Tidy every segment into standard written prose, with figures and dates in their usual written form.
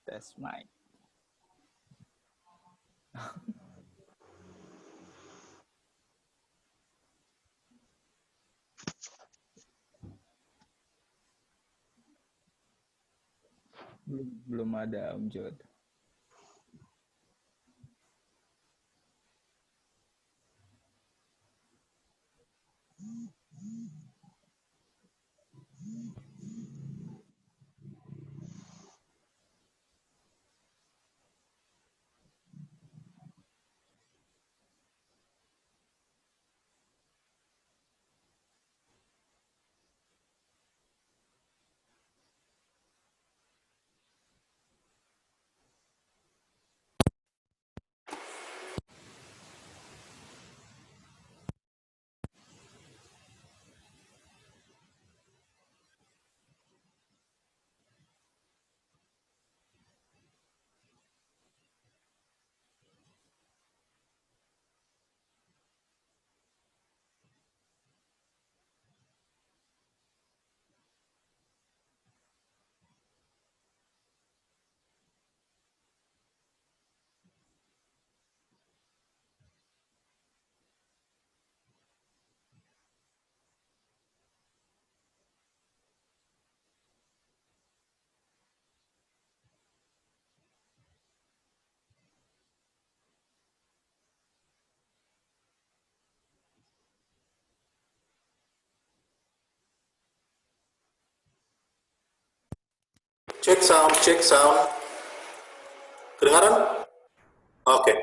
Tes mic. Belum ada Om Jod. Cek sound. Kedengaran? Oke.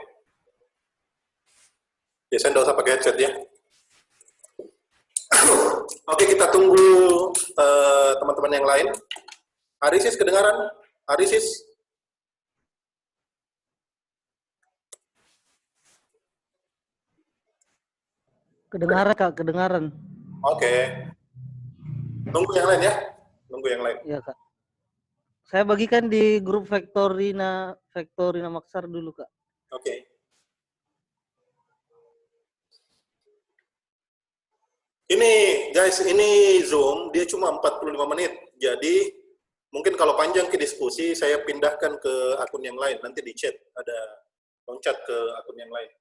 Ya, saya nggak usah pakai headset ya. Oke, kita tunggu teman-teman yang lain. Arisis kedengaran? Arisis? Kedengaran Kak, kedengaran. Oke. Tunggu yang lain ya. Tunggu yang lain. Iya Kak. Saya bagikan di grup Vectorina Maksar dulu Kak. Oke. Ini guys, ini Zoom dia cuma 45 menit. Jadi mungkin kalau panjang ke diskusi saya pindahkan ke akun yang lain. Nanti di chat ada loncat ke akun yang lain.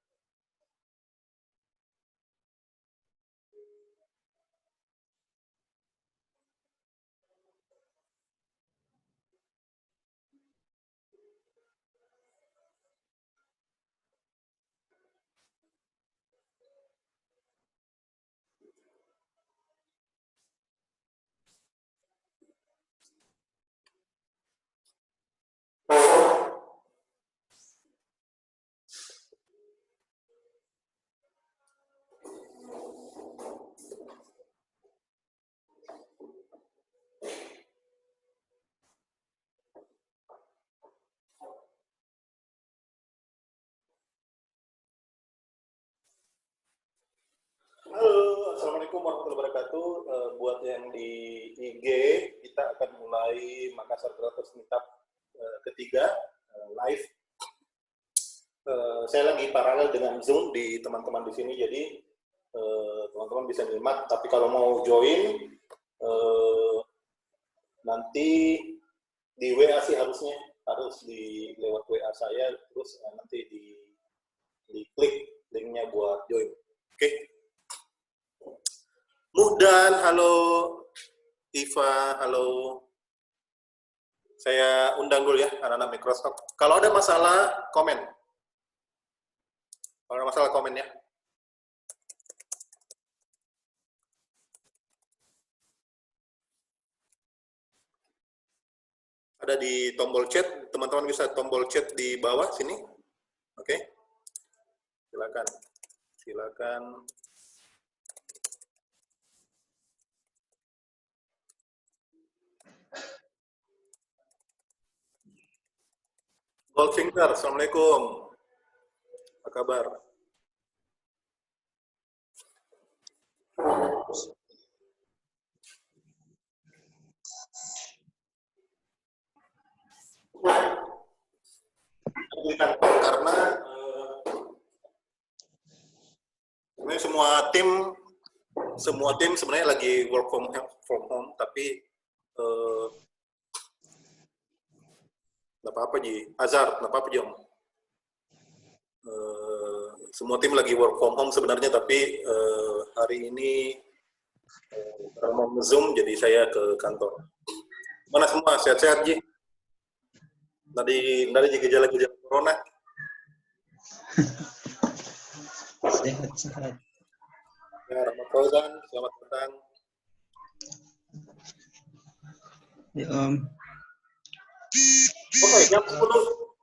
Halo, Assalamualaikum warahmatullahi wabarakatuh. Buat yang di IG, kita akan mulai Makassar Creators Meetup ketiga, live. Saya lagi paralel dengan Zoom di teman-teman di sini, jadi teman-teman bisa nyimak. Tapi kalau mau join, nanti di WA sih harusnya, harus di lewat WA saya, terus nanti di klik linknya buat join. Oke. Muhdan, halo. Iva, halo. Saya undang dulu ya anak-anak Microsoft. Kalau ada masalah, komen. Kalau ada masalah, komen ya. Ada di tombol chat, teman-teman bisa tombol chat di bawah sini. Oke. Silakan. Silakan. Goldfinger, Assalamualaikum. Apa kabar? Karena semua tim sebenarnya lagi work from home, tapi Nggak apa-apa Ji. Azhar, nggak apa-apa Ji Om. Semua tim lagi work from home sebenarnya, tapi hari ini karena mau Zoom, jadi saya ke kantor. Mana semua? Sehat-sehat Ji? Tadi gejala-gejala corona. Sehat-sehat. Ya, Rahmat Fauzan, selamat datang. Ya Om. Oke, jam 10.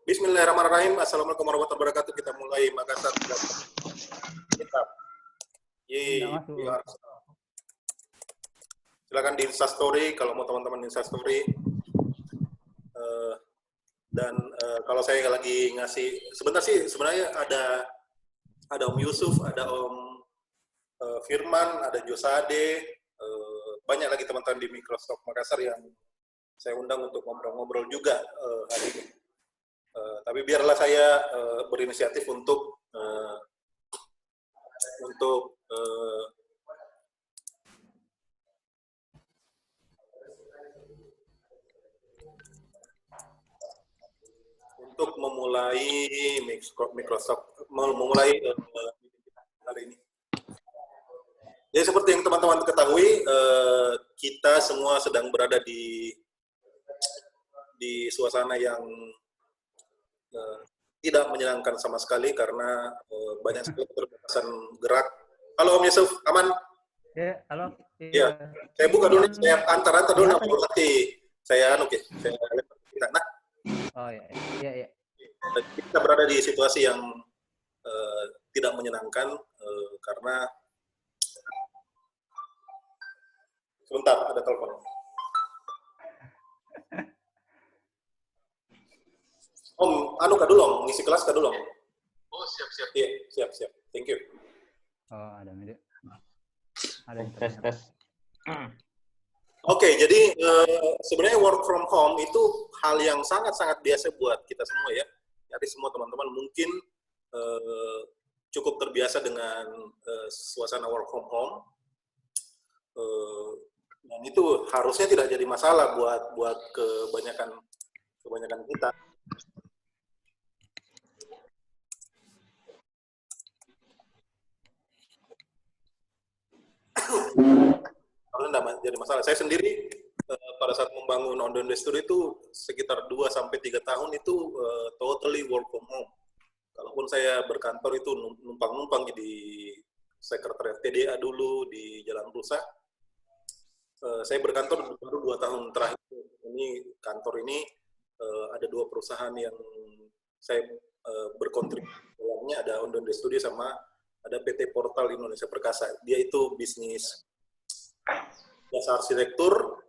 Bismillahirrahmanirrahim. Assalamualaikum warahmatullahi wabarakatuh. Kita mulai Makassar. Kita. Silakan di Instastory kalau mau teman-teman Instastory. Dan kalau saya lagi ngasih, sebentar sih sebenarnya ada Om Yusuf, ada Om Firman, ada Josade, banyak lagi teman-teman di Microsoft Makassar yang saya undang untuk ngobrol-ngobrol juga hari ini. Tapi biarlah saya berinisiatif untuk memulai Microsoft, memulai hari ini. Jadi seperti yang teman-teman ketahui, kita semua sedang berada di suasana yang tidak menyenangkan sama sekali karena banyak sekali keterbatasan gerak. Halo Om Yusuf, aman? Ya, halo. Ya, saya buka dulu, saya antar dulu, nanti saya saya lempar kita. Nah, oh ya. Kita berada di situasi yang tidak menyenangkan karena sebentar ada telepon. Om, kah dulu Om, ngisi kelas kah dulu Om? Oh, siap. Iya, siap. Thank you. Oh, ada media. Ada Tes. Oke, jadi sebenarnya work from home itu hal yang sangat-sangat biasa buat kita semua ya. Jadi semua teman-teman mungkin cukup terbiasa dengan suasana work from home. Dan itu harusnya tidak jadi masalah buat kebanyakan kita. Harusnya tidak jadi masalah. Saya sendiri pada saat membangun Ondondo Studio itu sekitar 2-3 tahun itu totally work from home. Kalaupun saya berkantor itu numpang-numpang di sekretariat TDA dulu di Jalan Rusa. Saya berkantor baru 2 tahun terakhir. Ini kantor ini ada 2 perusahaan yang saya berkontribusi dalamnya, ada Ondondo Studio sama ada PT Portal Indonesia Perkasa. Dia itu bisnis jasa arsitektur,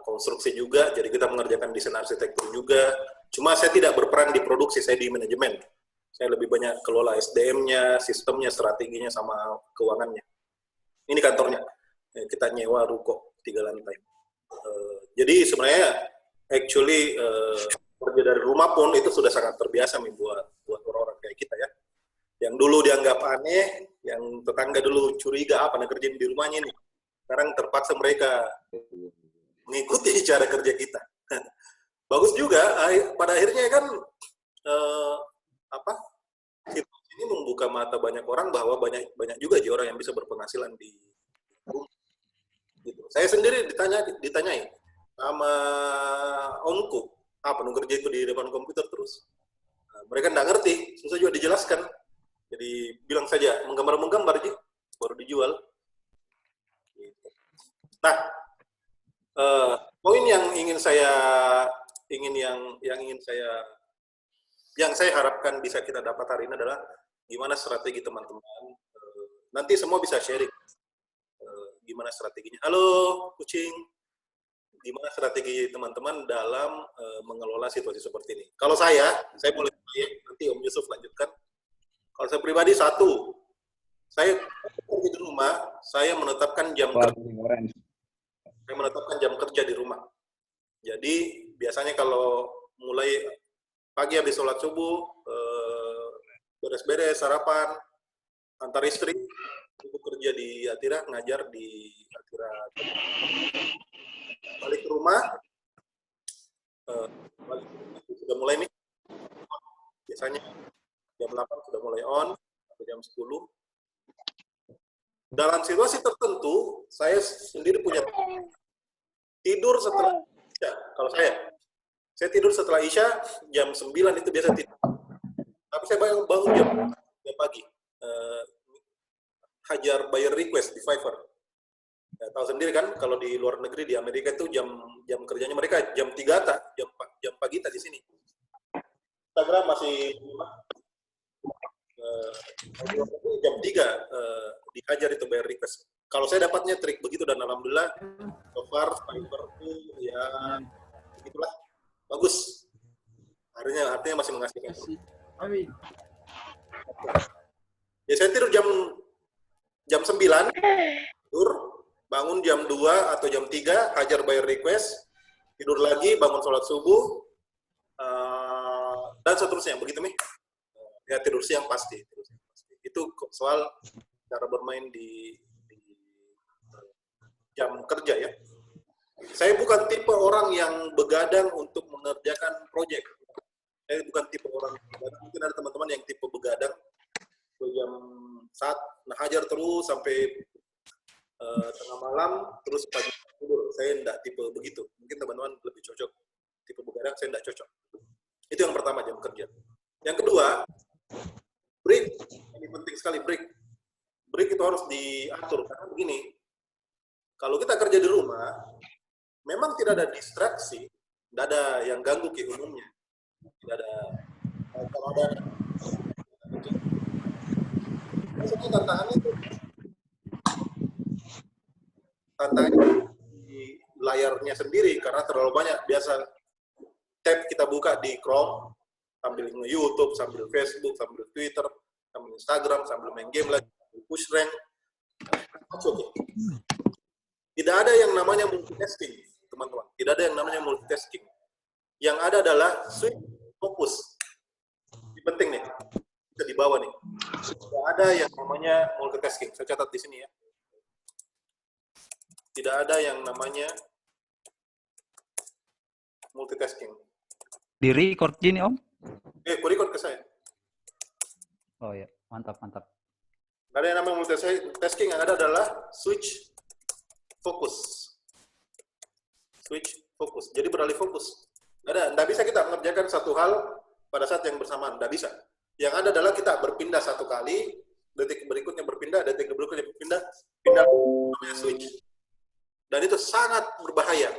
konstruksi juga, jadi kita mengerjakan desain arsitektur juga. Cuma saya tidak berperan di produksi, saya di manajemen. Saya lebih banyak kelola SDM-nya, sistemnya, strateginya, sama keuangannya. Ini kantornya. Kita nyewa ruko 3 lantai. Jadi sebenarnya actually kerja dari rumah pun itu sudah sangat terbiasa nih buat orang-orang kayak kita ya. Yang dulu dianggap aneh, yang tetangga dulu curiga apa kerjain di rumahnya nih. Sekarang terpaksa mereka mengikuti cara kerja kita. Bagus juga, pada akhirnya kan situasi ini membuka mata banyak orang bahwa banyak juga orang yang bisa berpenghasilan di rumah. Gitu. Saya sendiri ditanyai sama omku, apa kerja itu di depan komputer terus. Mereka nggak ngerti, susah juga dijelaskan. Jadi bilang saja menggambar aja, baru dijual. Nah, poin yang saya harapkan bisa kita dapat hari ini adalah gimana strategi teman-teman. Nanti semua bisa sharing gimana strateginya. Halo, kucing. Gimana strategi teman-teman dalam mengelola situasi seperti ini. Kalau saya boleh nanti Om Yusuf lanjutkan. Kalau saya pribadi saya di rumah, saya menetapkan jam kerja di rumah. Jadi biasanya kalau mulai pagi habis sholat subuh, beres-beres, sarapan, antar istri, ibu kerja di Atira, ngajar di Atira. Balik ke rumah, Biasanya jam 8 sudah mulai on, atau jam 10. Dalam situasi tertentu, saya sendiri punya tidur setelah Isya. Kalau saya tidur setelah Isya, jam 9 itu biasa tidur. Tapi saya bangun jam pagi. Hajar bayar request di Fiverr. Ya, tahu sendiri kan, kalau di luar negeri, di Amerika itu jam kerjanya mereka jam 3 jam pagi di sini. Instagram masih jam 3 dihajar itu bayar request. Kalau saya dapatnya trik begitu, dan alhamdulillah so far Fiverr itu ya begitulah, bagus. Artinya masih menghasilkan. Amin. Ya saya tidur jam 9, tidur, bangun jam 2 atau jam 3, hajar bayar request, tidur lagi, bangun sholat subuh, dan seterusnya, begitu Mi? Ya tidur siang pasti. Itu soal cara bermain di jam kerja ya. Saya bukan tipe orang yang begadang untuk mengerjakan proyek. Saya bukan tipe orang yang begadang. Mungkin ada teman-teman yang tipe begadang jam saat hajar terus sampai tengah malam, terus pagi tidur. Saya enggak tipe begitu. Mungkin teman-teman lebih cocok tipe begadang, saya enggak cocok. Itu yang pertama, jam kerja. Yang kedua, break. Ini penting sekali, break. Break itu harus diatur, karena begini, kalau kita kerja di rumah, memang tidak ada distraksi, tidak ada yang ganggu ke umumnya. Tidak ada, kalau ada, maksudnya tantangannya di layarnya sendiri, karena terlalu banyak. Biasa tab kita buka di Chrome, sambil YouTube, sambil Facebook, sambil Twitter, sambil Instagram, sambil main game lagi, push rank. Tidak ada yang namanya multitasking, teman-teman. Tidak ada yang namanya multitasking. Yang ada adalah switch fokus. Ini penting nih, bisa dibawa nih. Tidak ada yang namanya multitasking. Saya catat di sini ya. Tidak ada yang namanya multitasking. Di record gini Om? Aku record ke saya. Oh ya, mantap. Tidak ada yang namanya multitasking. Yang ada adalah switch fokus. Switch fokus. Jadi beralih fokus. Tidak bisa kita mengerjakan satu hal pada saat yang bersamaan. Tidak bisa. Yang ada adalah kita berpindah satu kali, detik berikutnya berpindah, detik berikutnya pindah namanya switch. Dan itu sangat berbahaya.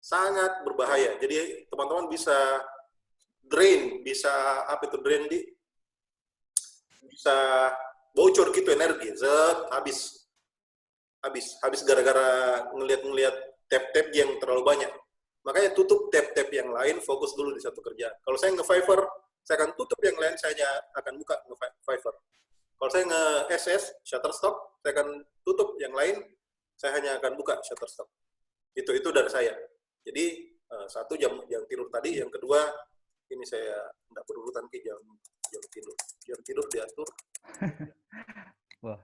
Sangat berbahaya. Jadi teman-teman bisa drain, bisa bisa bocor gitu energi, habis gara-gara ngelihat tab-tab yang terlalu banyak. Makanya tutup tab-tab yang lain, fokus dulu di satu kerjaan. Kalau saya nge-Fiverr, saya akan tutup yang lain, saya akan buka nge-Fiverr. Kalau saya nge-SS, Shutterstock, saya akan tutup yang lain, saya hanya akan buka Shutterstock. Itu dari saya. Jadi satu jam tidur tadi, yang kedua ini saya tidak berurutan ke jam tidur. Jam tidur diatur. Wah.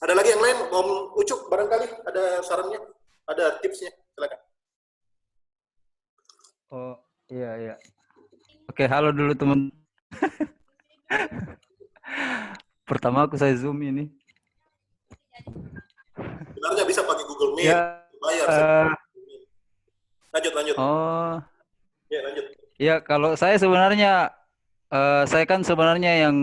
Ada lagi yang lain, Om Ucuk barangkali ada sarannya, ada tipsnya, silakan. Oh iya. Oke, halo dulu teman. Pertama saya Zoom ini. Sebenarnya bisa pakai Google Meet, Ya, bayar. Lanjut. Oh. Ya, lanjut. Ya, kalau saya sebenarnya saya kan sebenarnya yang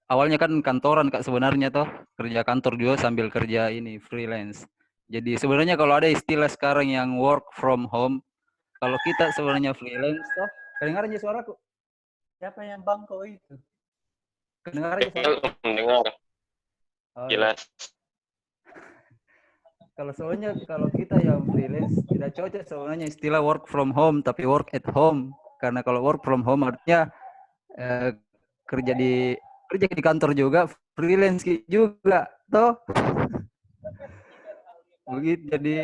awalnya kan kantoran Kak sebenarnya toh, kerja kantor juga sambil kerja ini freelance. Jadi sebenarnya kalau ada istilah sekarang yang work from home, kalau kita sebenarnya freelance toh, kedengaran aja suaraku. Siapa yang bangko itu? Kedengaran aja suaraku. Mendengar. Oh, Jelas. Kalau soalnya kalau kita yang freelance tidak cocok sebenarnya istilah work from home, tapi work at home. Karena kalau work from home artinya kerja di kantor juga, freelance juga, toh. Begitu. Jadi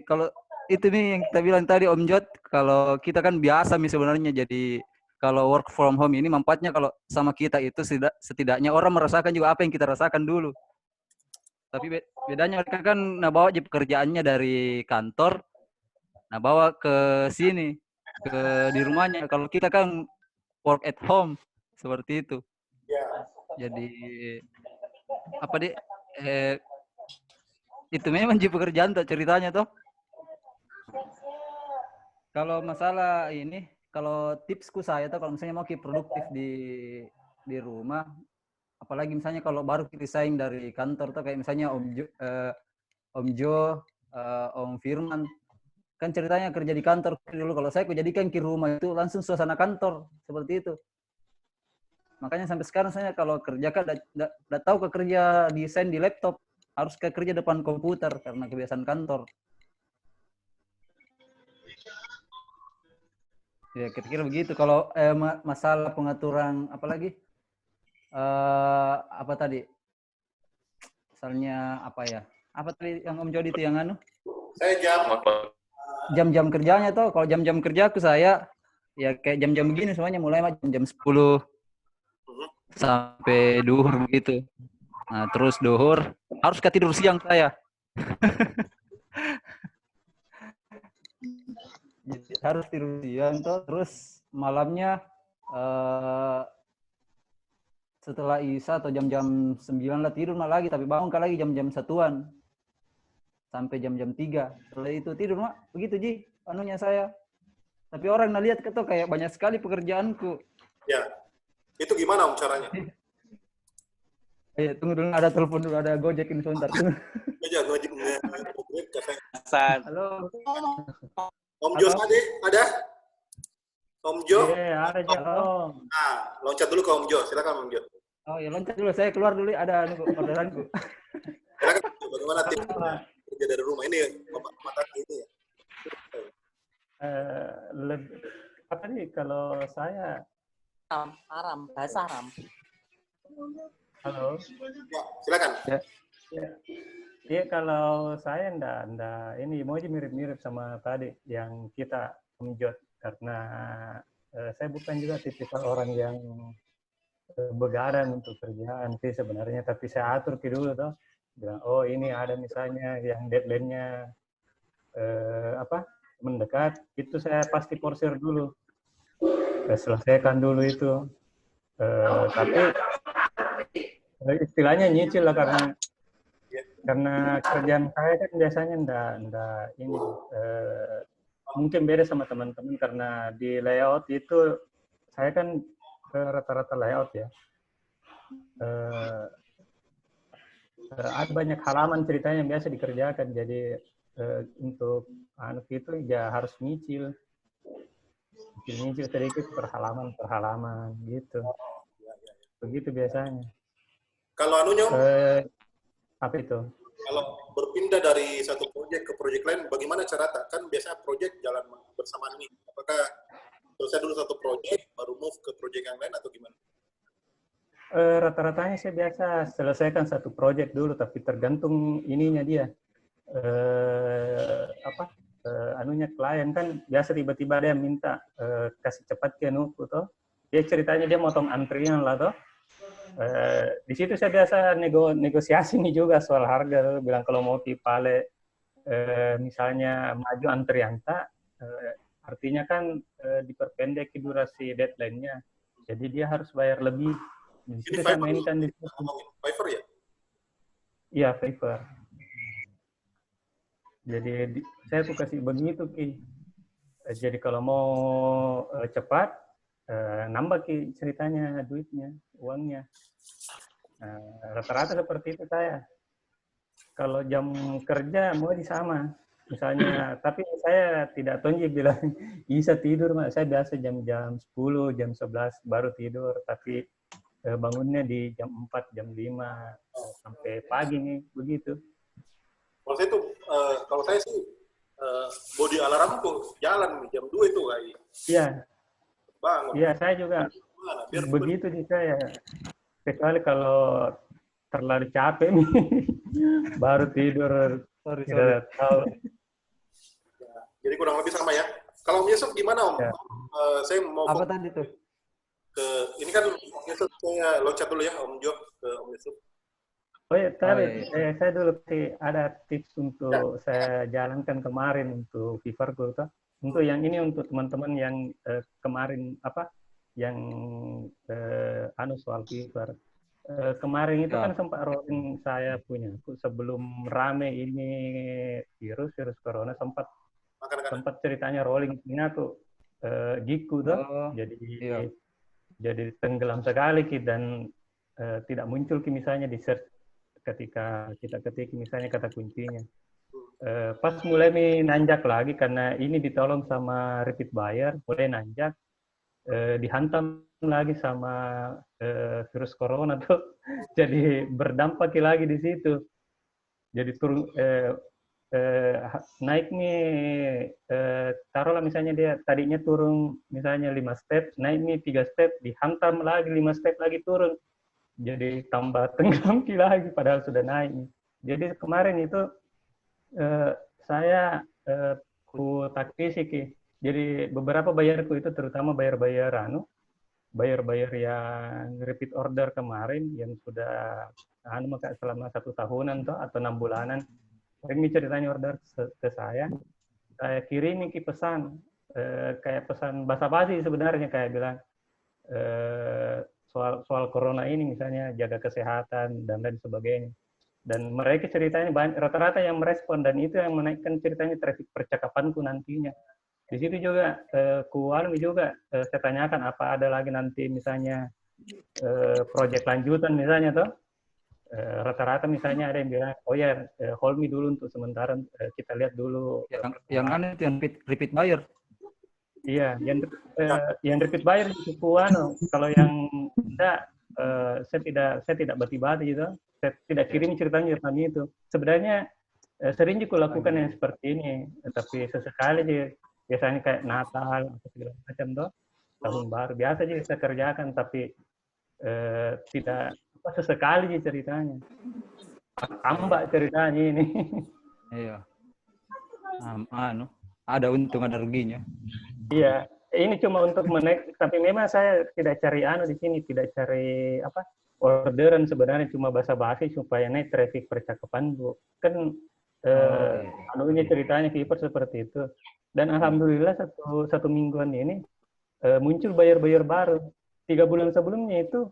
kalau itu nih yang kita bilang tadi Om Jod, kalau kita kan biasa nih sebenarnya, jadi kalau work from home ini manfaatnya kalau sama kita itu setidaknya orang merasakan juga apa yang kita rasakan dulu. Tapi bedanya mereka kan bawa pekerjaannya dari kantor, bawa ke sini, di rumahnya. Kalau kita kan work at home seperti itu. Ya. Jadi apa deh? Itu memang ji pekerjaan tuh ceritanya tuh. Kalau masalah ini, kalau tipsku saya tuh kalau misalnya mau produktif di rumah, apalagi misalnya kalau baru resign dari kantor tuh kayak misalnya Om Jo, Om Firman, kan ceritanya kerja di kantor dulu. Kalau saya jadikan ke rumah itu langsung suasana kantor seperti itu. Makanya sampai sekarang saya kalau kerja kan udah tahu kerja desain di laptop, harus kerja depan komputer karena kebiasaan kantor. Ya kira-kira begitu. Kalau masalah pengaturan apalagi apa tadi? Misalnya apa ya? Apa tadi yang Om Jody itu yang anu? Saya Jam-jam kerjanya tuh. Kalau jam-jam kerjaku saya ya kayak jam-jam begini semuanya mulai jam 10 sampai duhur begitu. Nah, terus duhur harus tidur siang saya. Jadi, harus tidur siang tuh, terus malamnya setelah Isya atau jam-jam 9 lah tidur lagi, tapi bangun lagi jam-jam 1-an sampai jam-jam 3. Setelah itu tidur mak, begitu Ji anunya saya. Tapi orang lihat tuh kayak banyak sekali pekerjaanku. Ya. Itu gimana Om caranya? Tunggu dulu, ada telepon dulu, ada Gojek ini sebentar. Aja Gojek Halo. Om Jo ada? Om Jo? Iya, ada Om. Nah, loncat dulu ke Om Jo. Silakan Om Jo. Oh ya, loncat dulu. Saya keluar dulu, ada orderanku. Silakan bagaimana tips kerja dari rumah ini mata ini ya? Apa nih kalau saya bahasa Aram. halo. Ya, silakan. Iya kalau saya ndak ini mau mirip-mirip sama tadi yang kita menjot karena saya bukan juga tipikal orang yang begadang untuk kerjaan sih sebenarnya, tapi saya atur dulu tuh bilang oh ini ada misalnya yang deadline-nya mendekat, itu saya pasti porsir dulu, saya selesaikan dulu itu, tapi istilahnya nyicil lah karena kerjaan saya kan biasanya ndak ini mungkin beda sama teman-teman karena di layout itu saya kan rata-rata layout ya. Ada banyak halaman ceritanya yang biasa dikerjakan, jadi untuk anak itu ya harus nyicil sedikit per halaman gitu. Begitu biasanya. Kalau anunya apa itu? Kalau berpindah dari satu proyek ke proyek lain, bagaimana cara kan biasanya proyek jalan bersamaan nih? Apakah selesai dulu satu proyek, baru move ke proyek yang lain atau gimana? Rata-ratanya saya biasa selesaikan satu proyek dulu, tapi tergantung ininya dia. Anunya klien kan biasa tiba-tiba dia minta kasih cepat ke nuku toh. Dia ceritanya dia motong antrian lah toh. Di situ saya biasa negosiasi nih juga soal harga, bilang kalau mau tipale misalnya maju antrian artinya kan diperpendek durasi deadline-nya, jadi dia harus bayar lebih. Di situ saya mainkan di situ. Fiverr ya? Iya, Fiverr. Jadi saya suka kasih begitu Ki. Jadi kalau mau cepat nambah Ki ceritanya duitnya, uangnya. Rata-rata seperti itu saya. Kalau jam kerja mau sama. Misalnya, tapi saya tidak tonji bilang bisa tidur, Mak. Saya biasa jam 10, jam 11 baru tidur, tapi bangunnya di jam 4, jam 5 sampai pagi nih, begitu. Kalau saya sih body alarmku jalan jam 2 itu kayak. Iya. Bangun. Iya, saya juga begitu sih saya. Kecuali kalau terlalu capek nih, baru tidur. Sorry. Tahu. Ya, jadi kurang lebih sama ya. Kalau Om Yusuf gimana Om? Ya. Saya mau Apa tadi tuh? ini kan Om Yusuf, saya loncat dulu ya Om Jo ke Om Yusuf. Oh ya, tadi saya dulu sih ada tips untuk saya jalankan kemarin untuk Fiverr tuh. Untuk yang ini untuk teman-teman yang kemarin yang anu soal fever. Kemarin itu Ya. kan sempat rolling saya punya sebelum rame ini virus corona sempat Makan-makan. ceritanya rolling punya tuh giku tuh. Oh, iya. Jadi tenggelam sekali Ki, dan tidak muncul Ki, misalnya di search ketika kita ketik misalnya kata kuncinya. Pas mulai nanjak lagi karena ini ditolong sama repeat buyer, mulai nanjak, dihantam lagi sama virus corona tuh, jadi berdampak lagi di situ. Jadi turun naik nih, taruhlah misalnya dia tadinya turun misalnya 5 step, naik nih 3 step, dihantam lagi 5 step lagi turun. Jadi tambah tenggelam lagi padahal sudah naik. Jadi kemarin itu saya ku taktisi Ki. Jadi beberapa bayarku itu terutama bayar-bayar yang repeat order kemarin yang sudah selama 1 tahunan tuh, atau 6 bulanan. Ini ceritanya order ke saya kirimi Ki pesan, kayak pesan basa-basi sebenarnya, kayak bilang soal corona ini misalnya, jaga kesehatan dan lain sebagainya. Dan mereka ceritanya banyak, rata-rata yang merespon, dan itu yang menaikkan ceritanya traffic percakapanku nantinya. Di situ juga saya tanyakan apa ada lagi nanti misalnya proyek lanjutan misalnya toh. Rata-rata misalnya ada yang bilang, oh ya, hold me dulu untuk sementara, kita lihat dulu. Yang aneh itu yang repeat buyer. Iya, yang repeat buyer itu kalau yang enggak, saya tidak bati-bati gitu. Saya tidak kirim ceritanya itu. Sebenarnya sering juga lakukan yang seperti ini, tapi sesekali aja. Biasanya kayak Natal atau segala macam tuh, tahun baru biasa aja saya kerjakan, tapi tidak sesekali ceritanya. Tambah ceritanya ini. Iya. Ada untung ada ruginya. Iya, ini cuma untuk menaik, tapi memang saya tidak cari di sini, tidak cari orderan, sebenarnya cuma basa-basi supaya naik traffic percakapan, Bu. Kan ini ceritanya keeper seperti itu. Dan alhamdulillah satu mingguan ini muncul bayar-bayar baru. 3 bulan sebelumnya itu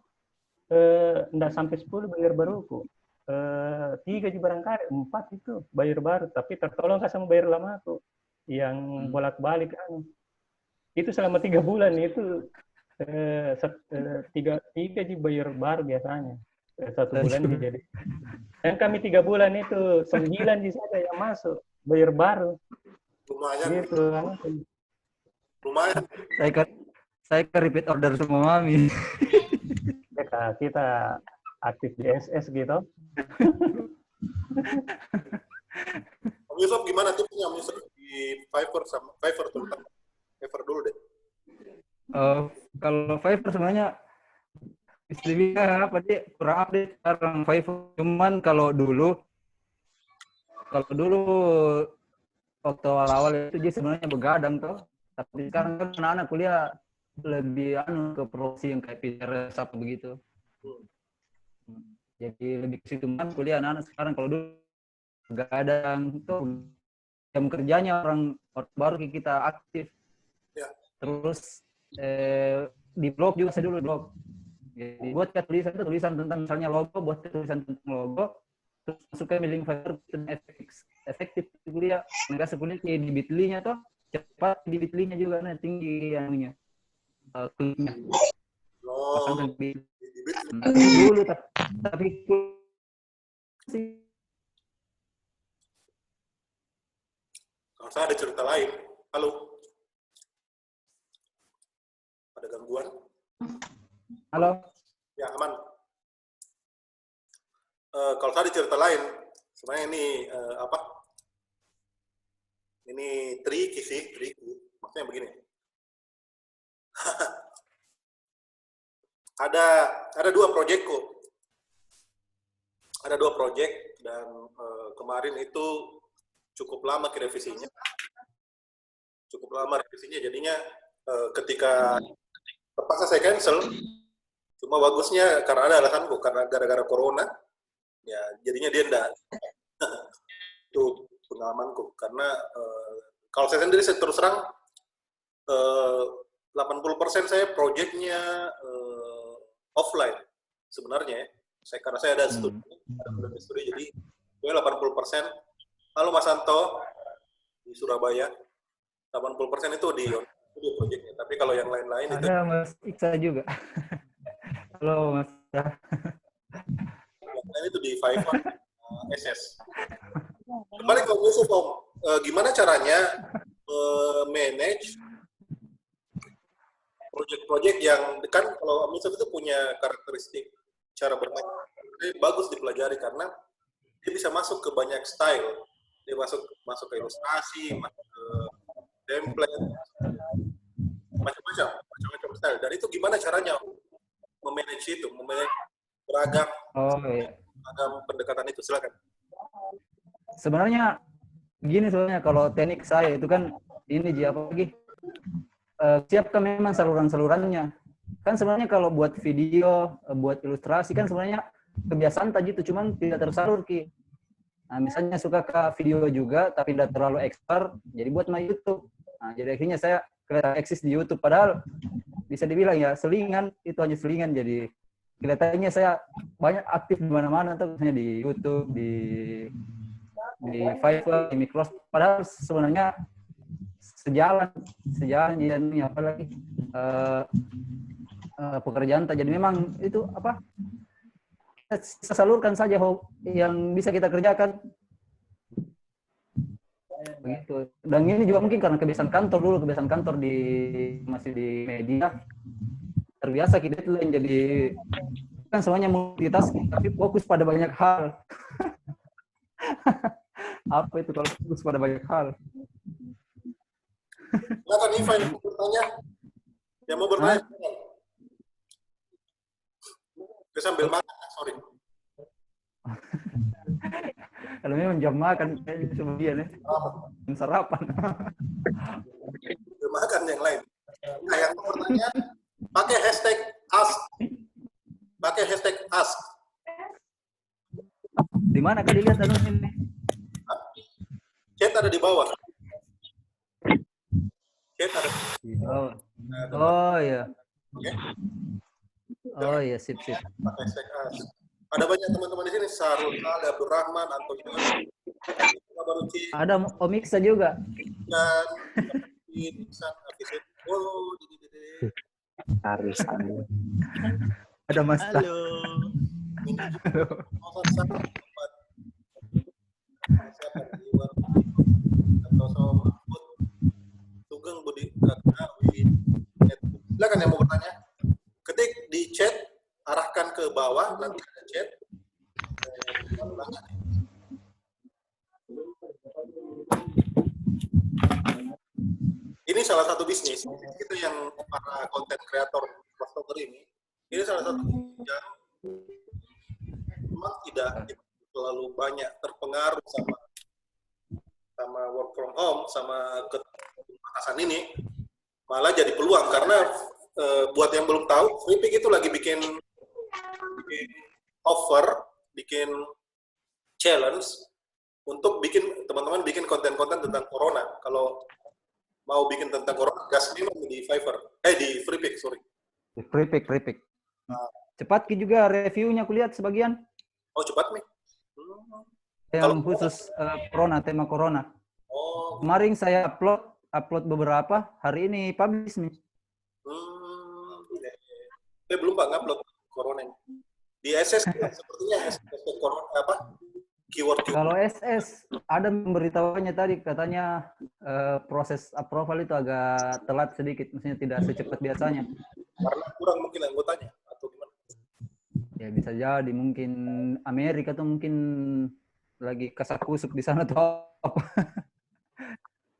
enggak sampai 10 bayar baruku. 3 juga barangkali, 4 itu bayar baru, tapi tertolong sama bayar lama aku yang bolak-balik itu selama 3 bulan itu 3 di bayar baru biasanya. 1 bulan jadi. Dan kami 3 bulan itu 9 di sana yang masuk bayar baru. Lumayan. Gitu. Lumayan. Saya ke repeat order semua Mami. Ya, kita aktif di SS gitu. Om Yusuf gimana tipsnya Om Yusuf di Fiverr terutama? Fiverr dulu deh. Kalau Fiverr sebenarnya istilahnya kurang update sekarang Fiverr. Cuman kalau dulu waktu awal-awal itu dia sebenarnya begadang tuh. Tapi sekarang kan anak-anak kuliah lebih ke promosi yang kayak PRS apa begitu. Jadi lebih ke situ kan kuliah anak-anak sekarang. Kalau dulu begadang tuh jam kerjanya orang baru kita aktif. Ya. Terus di blog juga saya dulu blog. Jadi buat tulisan tentang misalnya logo, buat tulisan tentang logo, terus masukkan link Fiverr efektif kuliah. Enggak sekuliah di Bitly-nya tuh cepat, di Bitly-nya juga tinggi anunya. Kliknya. Pasang di dulu tapi kalau saya ada cerita lain. Halo. Ada gangguan? Halo. Ya, aman. Kalau saya ada cerita lain, sebenarnya ini ini tricky sih, tricky. Maksudnya begini. ada 2 proyekku. Ada 2 proyek dan kemarin itu cukup lama revisinya. Jadinya ketika terpaksa saya cancel. Cuma bagusnya karena ada alasanku, karena gara-gara corona. Ya, jadinya dia enggak. Itu pengalamanku. Karena kalau saya sendiri, saya terus terang 80% saya projectnya offline sebenarnya ya. Karena saya ada studi, jadi gue 80%. Halo Mas Santo di Surabaya, 80% itu di studio projectnya. Tapi kalau yang lain-lain itu Ada Mas Iksa juga. Halo Mas. yang lain itu di Fiverr, SS. Kembali ke Yusuf Om, gimana caranya manage project-project yang kan kalau Om Yusuf itu punya karakteristik cara bermain bagus dipelajari karena dia bisa masuk ke banyak style. Dia masuk ke ilustrasi, masuk ke template, macam-macam style. Dan itu gimana caranya memanage itu, memanage beragam pendekatan itu? Silakan. Sebenarnya gini soalnya kalau teknik saya itu kan ini apa lagi? Siapkan memang saluran-salurannya. Kan sebenarnya kalau buat video, buat ilustrasi kan sebenarnya kebiasaan tadi itu cuman tidak tersalur Ki. Nah, misalnya suka ke video juga tapi tidak terlalu expert, jadi buat my YouTube. Nah, jadi akhirnya saya kelihatan eksis di YouTube padahal bisa dibilang ya selingan, itu hanya selingan. Jadi kelihatannya saya banyak aktif di mana-mana tuh, misalnya di YouTube, di Fiverr, di Microsoft. Padahal sebenarnya sejalan ya apa lagi pekerjaan tak. Jadi memang itu apa kita salurkan saja yang bisa kita kerjakan begitu. Dan ini juga mungkin karena kebiasaan kantor masih di media terbiasa kita itu yang jadi kan semuanya multitasking tapi fokus pada banyak hal. Apa itu kalau fokus pada banyak hal? Silakan Iva yang mau bertanya. Yang mau bertanya. Dia sambil makan, sorry. Kalau memang jam makan kemudian ya. Sarapan. Sambil makan yang lain. Nah, yang mau bertanya pakai hashtag ask. Pakai hashtag ask. Di mana kau dilihat ini? Chat ada di bawah. Chat ada. Oh iya. Oke. Oh iya, sip. Pakai hashtag ask. Ada banyak teman-teman di sini, Sarul, ada Abdurrahman, Antonio, ada Om Iksa juga. Dan Iksan, Harus. Ada Mas. Halo. Sugeng Budi silakan yang mau bertanya. Ketik di chat, arahkan ke bawah, nanti ada chat. Ini salah satu bisnis, itu yang para konten kreator vlogger ini salah satu yang memang tidak terlalu banyak terpengaruh sama work from home, sama keterbatasan ini, malah jadi peluang karena buat yang belum tahu, Freepik itu lagi bikin offer, bikin challenge untuk teman-teman bikin konten-konten tentang corona. Kalau mau bikin tentang corona, gas minum di Fiverr, di Freepik, sorry. Freepik. Cepat juga reviewnya kulihat sebagian. Oh, cepat nih. Yang khusus corona, tema corona. Oh. Kemarin saya upload beberapa, hari ini publish nih. Saya belum ngupload corona. Di SS sepertinya hashtag corona apa? Keyword. Kalau SS ada memberitahunya tadi katanya proses approval itu agak telat sedikit, maksudnya tidak secepat biasanya. Karena kurang mungkin anggotanya atau gimana? Ya bisa jadi mungkin Amerika tuh mungkin lagi kasak-kusuk di sana tuh apa.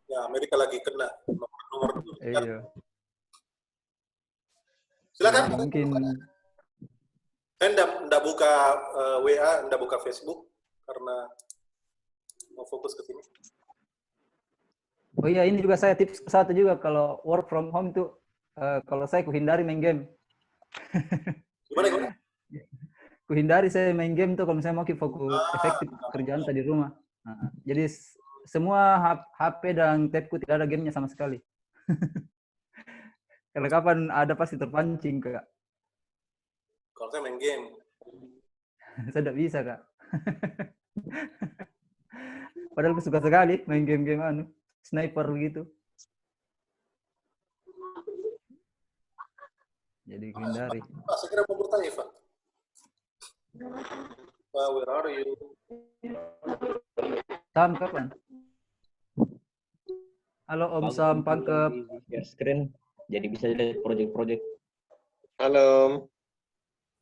Ya Amerika lagi kena nomor 2. Iya. Silakan. Ya, mungkin. Saya enggak buka WA, enggak buka Facebook karena mau fokus ke sini. Oh iya, ini juga saya tips satu juga kalau work from home tuh kalau saya kuhindari main game. Gimana? Kuhindari saya main game tuh kalau misalnya mau fokus efektif kerjaan tadi rumah. Nah, jadi semua HP dan tabku tidak ada gamenya sama sekali. Kalau kapan ada pasti terpancing, Kak. Kalau saya main game. Saya tidak bisa, Kak. Padahal aku suka sekali main game-game sniper begitu. Jadi hindari. Pak, saya kira mau bertanya, Pak. Pak, where are you? Sam, kapan? Halo Om Sam, Pangkep. Share screen, jadi bisa lihat project-project. Halo.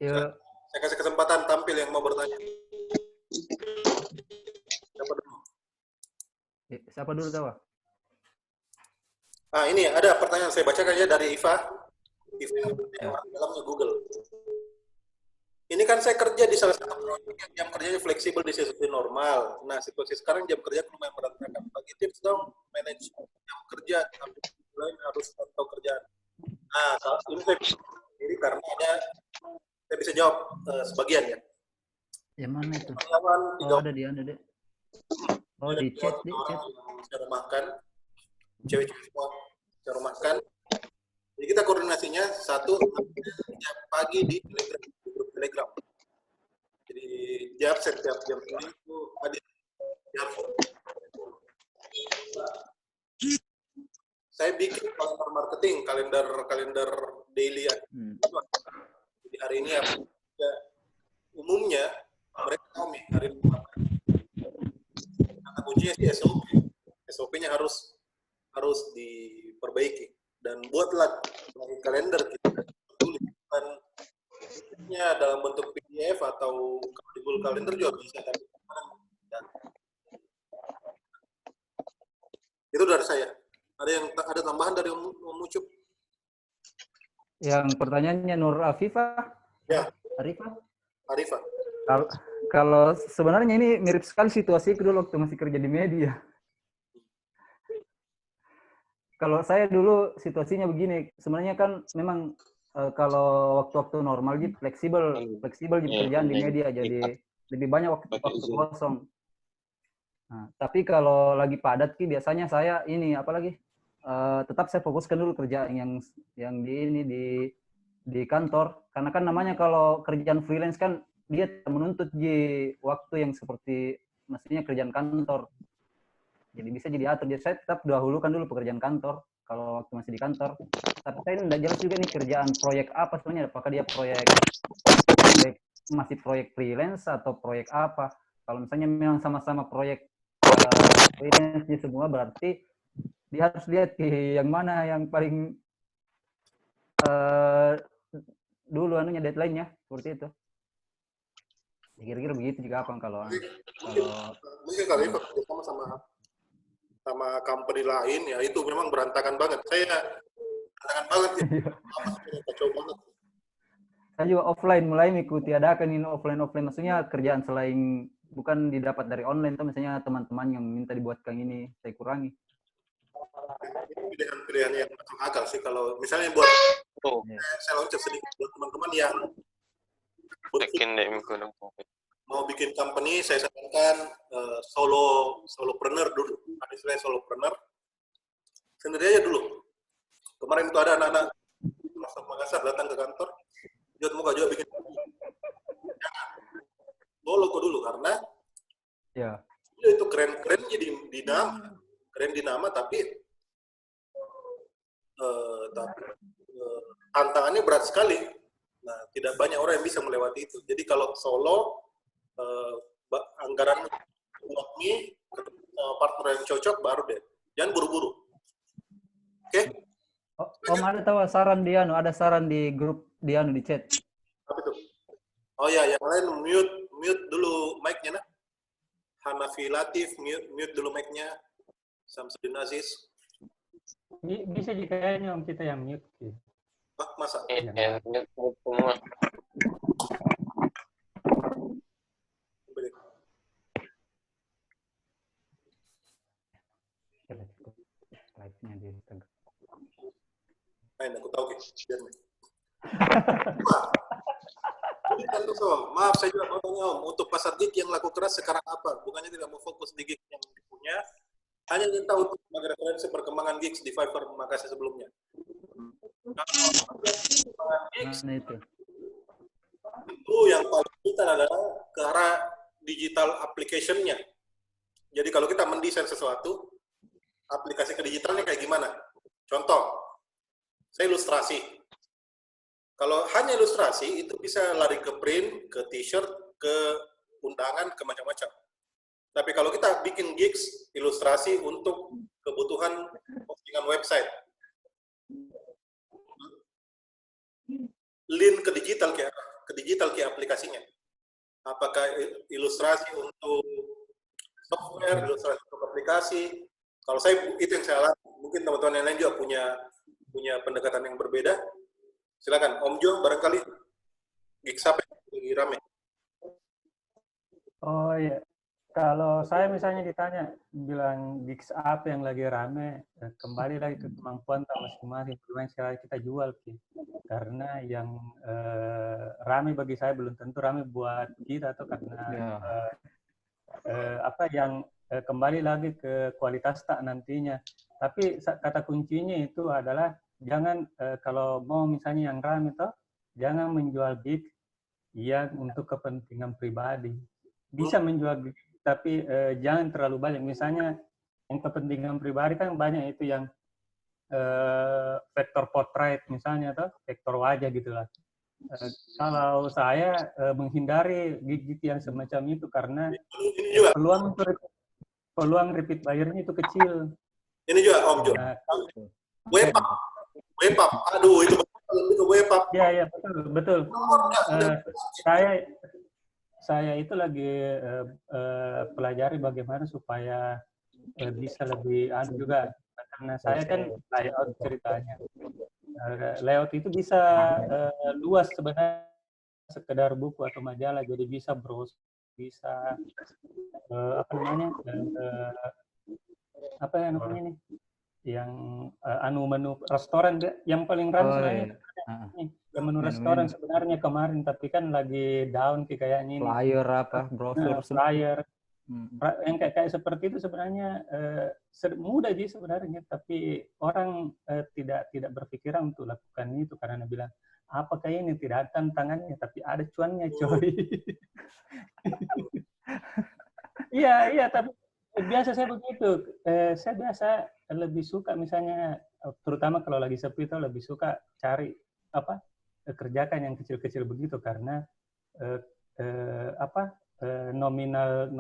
Ya, Saya kasih kesempatan tampil yang mau bertanya. Siapa dulu? siapa dulu tahu? Ah, ini ada pertanyaan saya bacakan ya dari Iva. Iva yang orang dalamnya Google. Ini kan saya kerja di salah satu proyek yang jam kerjanya fleksibel di situasi normal. Nah, situasi sekarang jam kerja lumayan berantakan. Bagi tips dong, manage jam kerja, tapi lain harus atau kerjaan. Nah, saat ini saya bisa sendiri karena saya bisa jawab sebagian ya. Yang mana itu? Karyawan, Oh, ada di anda deh. Oh, di chat, di chat. Saya rumahkan, cewek-cewek semua saya rumahkan. Jadi kita koordinasinya satu jam pagi di Telegram, di grup Telegram. Jadi setiap jam ini itu hadir. Saya bikin kalender marketing, kalender daily. Jadi hari ini ya, umumnya mereka tahu nih hari ini apa. Kata kuncinya sih SOP. SOP-nya harus diperbaiki dan buatlah kalender kita tulisnya dalam bentuk PDF atau Google Calendar juga bisa. Itu dari saya. Ada tambahan dari Om Ucup? Yang pertanyaannya Nur Afifah? Ya. Arifah? Arifah. Kalau sebenarnya ini mirip sekali situasi dulu waktu masih kerja di media. Kalau saya dulu situasinya begini, sebenarnya kan memang kalau waktu-waktu normal gitu fleksibel gitu kerjaan di media, jadi lebih banyak waktu kosong. Nah, tapi kalau lagi padat biasanya saya ini apalagi tetap saya fokuskan dulu kerja yang di kantor, karena kan namanya kalau kerjaan freelance kan dia menuntut waktu yang seperti mestinya kerjaan kantor. Jadi bisa jadi atur. Jadi saya tetap dahulukan dulu pekerjaan kantor kalau waktu masih di kantor. Tapi saya tidak jelas juga nih kerjaan proyek apa sebenarnya. Apakah dia masih proyek freelance atau proyek apa? Kalau misalnya memang sama-sama proyek freelance semua, berarti dia harus lihat yang mana yang paling dulu deadline-nya seperti itu. Kira-kira begitu juga apa kalau mungkin kali sama company lain ya itu memang berantakan banget. Saya berantakan banget ya. Kacau banget. Saya juga offline mulai mengikuti adakan ini offline maksudnya kerjaan selain bukan didapat dari online tuh misalnya teman-teman yang minta dibuatkan ini saya kurangi. Pilihan-pilihan yang masuk akal sih kalau misalnya buat saya loncat sedikit buat teman-teman yang mau bikin company, saya sarankan solopreneur dulu. Ada istilah solopreneur. Sendiri aja dulu. Kemarin itu ada anak-anak Makassar datang ke kantor, Jod mau juga bikin. Solo dulu karena ya itu keren di nama, keren di nama tapi tantangannya berat sekali. Nah, tidak banyak orang yang bisa melewati itu. Jadi kalau solo anggaran wakmi partner yang cocok baru deh. Jangan buru-buru. Oke? Om ada tahu ada saran di grup di chat. Apa itu? Oh ya, yang lain mute dulu mic-nya nah. Hanafi Latif mute dulu mic-nya. Samsudin Aziz. Bisa jika kayaknya Om kita yang mute. Masa? Ya, mute semua. Live-nya di Instagram. Aku tahu biar maaf, saya juga mau tanya Om, untuk pasar gig yang laku keras sekarang apa? Bukannya tidak mau fokus di gig yang punya, hanya ingin tahu sebagai referensi perkembangan gigs di Fiverr Makassar sebelumnya. Mana itu? Itu yang paling penting adalah ke arah digital application-nya. Jadi kalau kita mendesain sesuatu, aplikasi ke digitalnya kayak gimana? Contoh, saya ilustrasi. Kalau hanya ilustrasi, itu bisa lari ke print, ke t-shirt, ke undangan, ke macam-macam. Tapi kalau kita bikin gigs, ilustrasi untuk kebutuhan postingan website, link ke digital ke aplikasinya. Apakah ilustrasi untuk software, ilustrasi untuk aplikasi? Kalau saya itu yang saya alami. Mungkin teman-teman yang lain juga punya pendekatan yang berbeda. Silakan, Om Jo, barangkali gigs apa yang lagi rame? Oh iya, kalau saya misalnya ditanya, bilang gigs apa yang lagi rame, kembali lagi ke kemampuan masing-masing. Yang sekali kita jual, Ki. Karena yang rame bagi saya belum tentu rame buat kita, atau karena apa yang kembali lagi ke kualitas tak nantinya. Tapi kata kuncinya itu adalah jangan kalau mau misalnya yang rame toh, jangan menjual gig yang untuk kepentingan pribadi. Bisa menjual gig, tapi jangan terlalu banyak. Misalnya yang kepentingan pribadi kan banyak itu yang vektor portrait misalnya toh, vektor wajah gitulah. Kalau saya menghindari gig yang semacam itu karena peluang repeat buyer-nya itu kecil. Ini juga Om Jo. Web up, aduh itu web up. Iya, betul. Saya itu lagi pelajari bagaimana supaya bisa lebih juga, karena saya kan layout ceritanya. Layout itu bisa luas sebenarnya, sekedar buku atau majalah, jadi bisa browse, bisa apa namanya nih, yang menu restoran yang paling ramai sebenarnya. Menu restoran sebenarnya kemarin, tapi kan lagi down kayaknya ini. Flyer apa, brosur. Flyer. Yang kayak seperti itu sebenarnya mudah sih sebenarnya, tapi orang tidak berpikiran untuk lakukan itu karena bilang apakah ini tidak ada tantangannya, tapi ada cuannya, coy. Iya, tapi biasa saya begitu. Saya biasa lebih suka misalnya, terutama kalau lagi sepi itu lebih suka cari kerjakan yang kecil-kecil begitu, karena nominal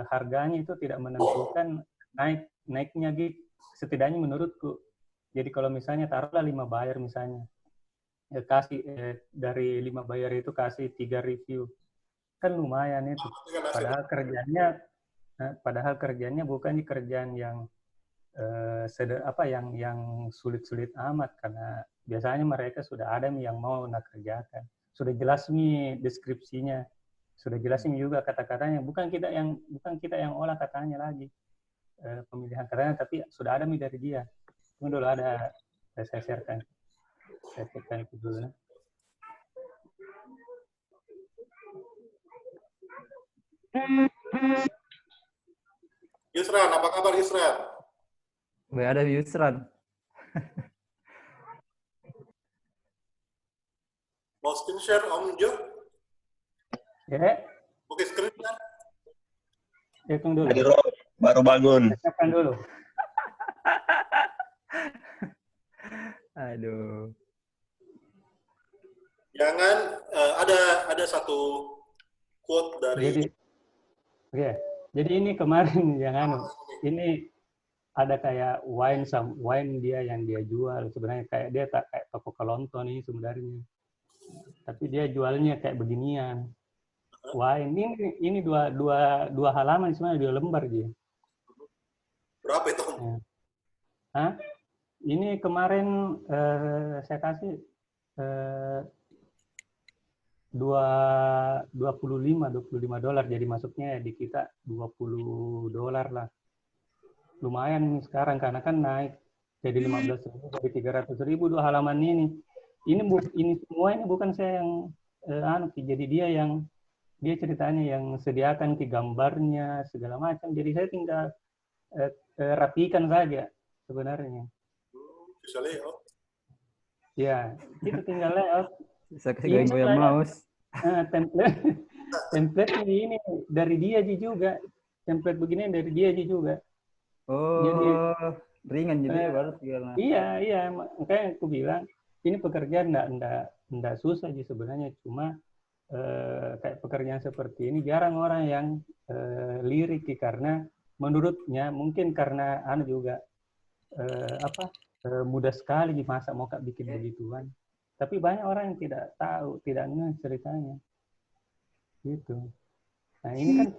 harganya itu tidak menentukan naiknya gig, setidaknya menurutku. Jadi kalau misalnya taruhlah 5 buyer misalnya, kasih dari 5 buyer itu kasih 3 review, kan lumayan itu. Padahal kerjanya bukan kerjaan yang yang sulit-sulit amat, karena biasanya mereka sudah ada yang mau kerjakan. Sudah jelas nih deskripsinya, sudah jelasin juga kata-katanya. Bukan kita yang olah katanya lagi, pemilihan katanya, tapi sudah ada dari dia. Tunggu dulu, ada saya sharekan itu dulu. Yusran, apa kabar Yusran? Ada Yusran. Mau screen share Om Jo? Ya. Oke, screen share. Hitung dulu. Baru bangun. Siapkan dulu. Aduh. Jangan ada satu quote dari. Jadi ini kemarin ini ada kayak wine dia yang dia jual, sebenarnya kayak dia tak kayak toko kelonton ini sebenarnya. Tapi dia jualnya kayak beginian. Wine ini dua halaman sebenarnya, 2 lembar dia. Berapa itu? Ini kemarin saya kasih $25, jadi masuknya di kita $20 lah. Lumayan sekarang karena kan naik jadi 15.000 dari 300.000 2 halaman ini. Ini semua ini bukan saya yang jadi dia ceritanya yang sediakan ke gambarnya segala macam. Jadi saya tinggal rapikan saja sebenarnya. Bisa layout. Ya, itu tinggal layout. Bisa kasih goyang mouse. Template ini dari dia juga. Template begini dari dia juga. Jadi Ringan jadi baru karena. Iya, makanya aku bilang ini pekerjaan enggak susah sih sebenarnya, cuma kayak pekerjaan seperti ini jarang orang yang lirik karena menurutnya mungkin karena juga mudah sekali masa mau bikin begituan. Tapi banyak orang yang tidak tahu, tidak ngerti ceritanya. Gitu. Nah, ini kan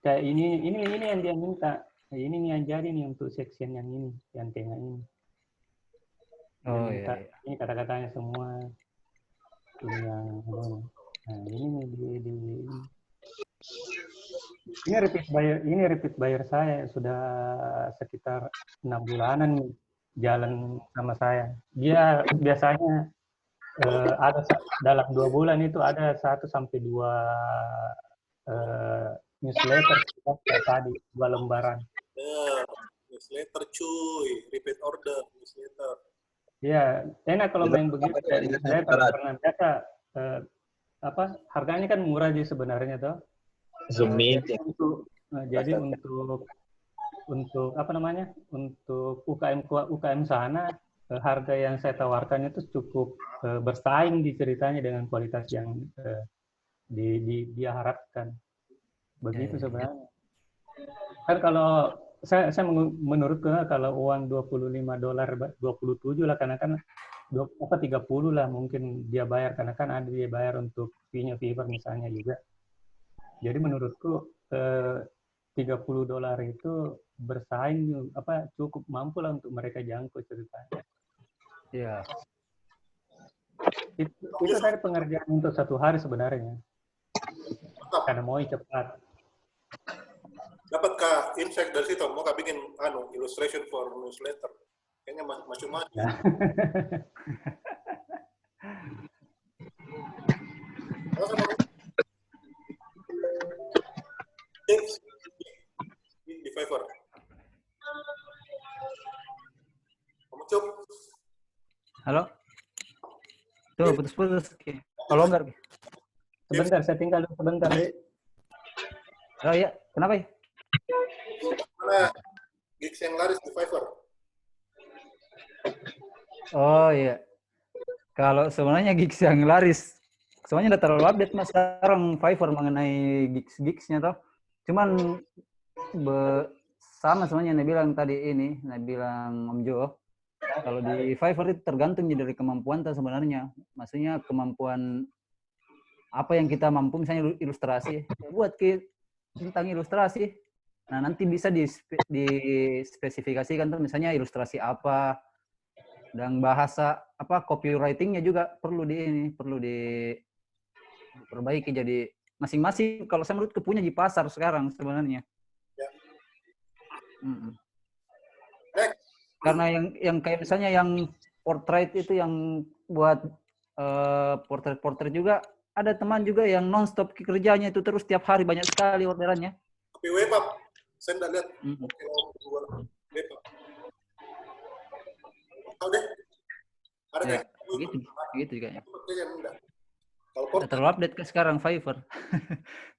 kayak ini yang dia minta. Nah, ini nih yang jadi nih untuk section yang ini, yang tengah ini. Iya. Ini kata-katanya semua. Ini yang nah, ini nih ini repeat buyer saya sudah sekitar 6 bulanan nih jalan sama saya. Dia biasanya ada dalam 2 bulan itu ada 1 sampai 2 newsletter kayak tadi 2 lembaran. Newsletter cuy, repeat order newsletter. Iya, enak kalau main begitu. Saya pernah biasa harganya kan murah sih sebenarnya toh. Zoom meeting. Jadi untuk apa namanya? Untuk UKM sana harga yang saya tawarkan itu cukup bersaing di ceritanya dengan kualitas yang dia harapkan. Begitu sebenarnya. Kan kalau saya menurut kalau uang $25, 27 lah karena kan 30 lah mungkin dia bayar karena kan ada dia bayar untuk fee-nya Fiverr misalnya juga. Jadi menurutku $30 itu bersaing cukup mampu lah untuk mereka jangkau ceritanya. Iya. Itu dari pengerjaan untuk 1 hari sebenarnya. Karena mau cepat. Dapat Kak insight dari situ, mau Kak bikin illustration for newsletter. Kayaknya macam-macam. Ya. Di Fiverr. Kamu Cuk. Halo? Tuh, putus-putus. Kalau enggak. Sebentar, saya tinggal dulu sebentar. Oh iya, kenapa ya? Mana gigs yang laris di Fiverr? Oh iya. Kalau sebenarnya gigs yang laris, semuanya udah terlalu update mas sekarang Fiverr mengenai gigs-gigsnya toh. Cuman sama semuanya yang bilang tadi ini, bilang Om Jo. Kalau di Fiverr itu tergantung dari kemampuan kita sebenarnya. Maksudnya kemampuan apa yang kita mampu, misalnya ilustrasi. Buat tentang ilustrasi. Nah, nanti bisa dispesifikasikan tuh misalnya ilustrasi apa dan bahasa copywriting-nya juga perlu diperbaiki. Jadi masing-masing kalau saya menurut punya di pasar sekarang sebenarnya. Ya. Karena yang kayak misalnya yang portrait itu yang buat portrait juga ada teman juga yang non-stop kerjanya itu terus tiap hari banyak sekali orderannya. Tapi webab, saya nggak lihat. Tahu deh. Ada ya, gitu kayaknya. Terlalu update ke sekarang Fiverr.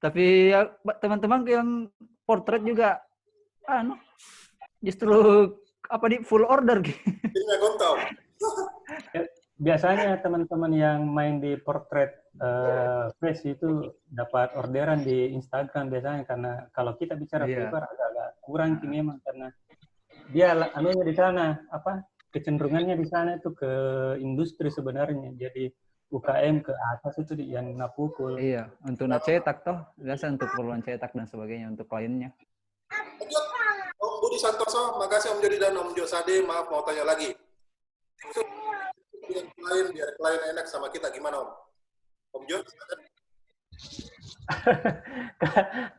Tapi ya, teman-teman yang portrait juga justru full order gitu. Biasanya teman-teman yang main di portrait face itu dapat orderan di Instagram biasanya, karena kalau kita bicara Fiverr agak kurang memang karena dia di sana kecenderungannya di sana itu ke industri sebenarnya, jadi UKM ke atas itu yang napukul. Iya, untuk cetak toh biasa untuk keperluan cetak dan sebagainya untuk kliennya. Om Budi Santoso, makasih Om Jody dan Om Josade. Maaf mau tanya lagi. Biar klien enak sama kita gimana Om? Om Jo?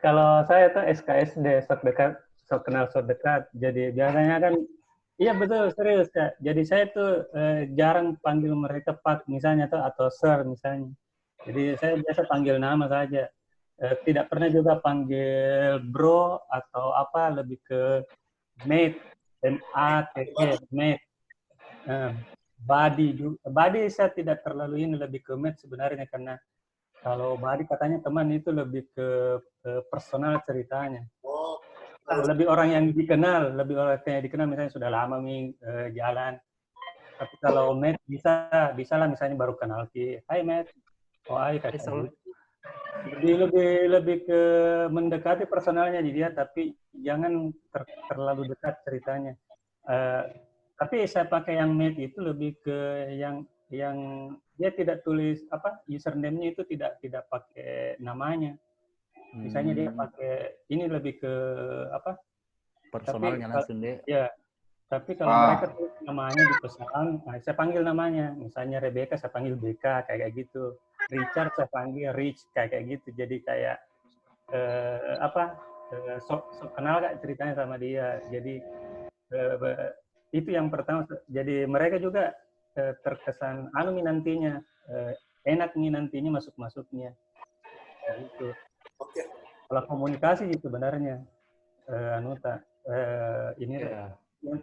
Kalau saya tuh SKSD, sok kenal sok dekat. Jadi biasanya kan, iya betul serius Kak. Jadi saya tuh jarang panggil mereka Pak misalnya atau Sir misalnya. Jadi saya biasa panggil nama saja. Tidak pernah juga panggil Bro atau lebih ke Mate, mate. Body saya tidak terlalu ini, lebih ke match sebenarnya, karena kalau body katanya teman itu lebih ke personal ceritanya. Oh, Lebih orang yang dikenal, misalnya sudah lama jalan. Tapi kalau Matt bisa lah misalnya baru kenal ki, hai Matt, oh hai kakak gitu. Lebih ke mendekati personalnya dia, tapi jangan terlalu dekat ceritanya. Tapi saya pakai yang Matt itu lebih ke yang dia tidak tulis username-nya itu tidak pakai namanya. Misalnya dia pakai ini lebih ke personalnya langsung deh. Ya, tapi kalau mereka tulis namanya di pesan, saya panggil namanya. Misalnya Rebecca, saya panggil BK, kayak gitu. Richard, saya panggil Rich, kayak gitu. Jadi kayak sok kenal Kak ceritanya sama dia. Jadi itu yang pertama. Jadi mereka juga terkesan nantinya enak nih nantinya masuknya. Gitu. Oke. Kalau komunikasi itu sebenarnya ini.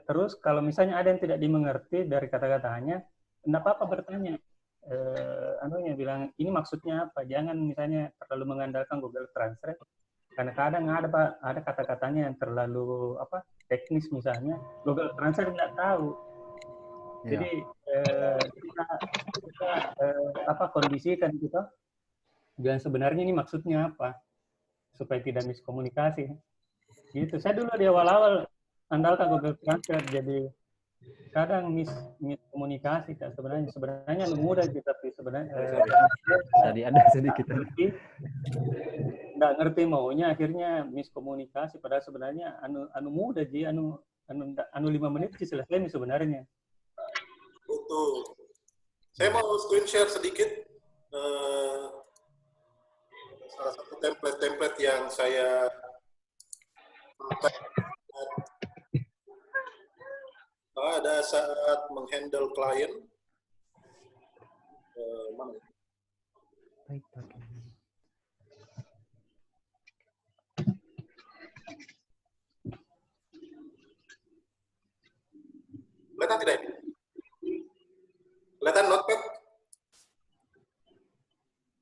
Terus kalau misalnya ada yang tidak dimengerti dari kata-katanya, tidak apa-apa bertanya. Bilang ini maksudnya apa? Jangan misalnya terlalu mengandalkan Google Translate, karena kadang ada kata-katanya yang terlalu teknis misalnya, Google Translate tidak tahu. Jadi kita kondisikan kita, dan sebenarnya ini maksudnya apa, supaya tidak miskomunikasi. Gitu. Saya dulu di awal-awal andalkan Google Translate, jadi kadang miskomunikasi Kak sebenarnya mudah sih, tapi sebenarnya tadi ada sedikit nggak ngerti maunya, akhirnya miskomunikasi, padahal sebenarnya mudah sih, 5 menit sih selesai nih sebenarnya. Betul. Saya mau screen share sedikit salah satu template yang saya pakai pada saat menghandle klien. Mana? Kelihatan tidak ini? Kelihatan notepad?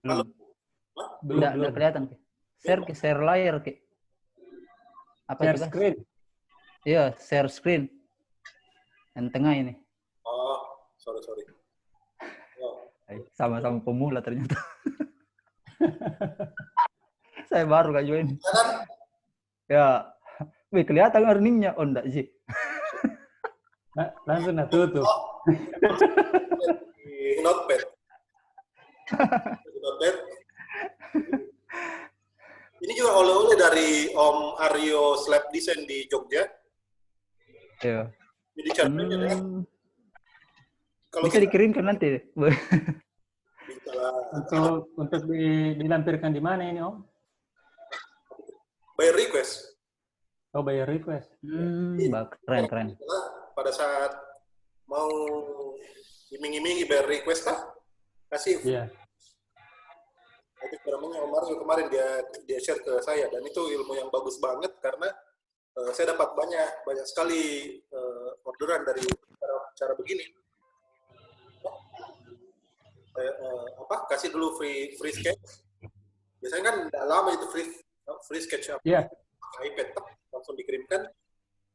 Halo? Belum kelihatan. Share layar Ki. Apa share itu, Mas? Screen. Iya, share screen. Yang tengah ini. Oh, sorry. Oh. Sama-sama pemula ternyata. Saya baru Kak join. Ya, kelihatan earningnya. Oh, enggak sih. Langsung tutup. Di notepad. Ini juga oleh-oleh dari Om Aryo Slab Design di Jogja. Iya. Jadi caranya ya. Kalau bisa dikirimkan nanti. Untuk dilampirkan di mana ini Om? By request. Oh, by request. Keren. Pada saat mau iming-imingi by request kasih. Iya. Itu namanya Om Mario kemarin dia share ke saya, dan itu ilmu yang bagus banget karena saya dapat banyak sekali orderan dari cara begini. Kasih dulu free sketch. Biasanya kan tidak lama itu free sketch iPad langsung dikirimkan.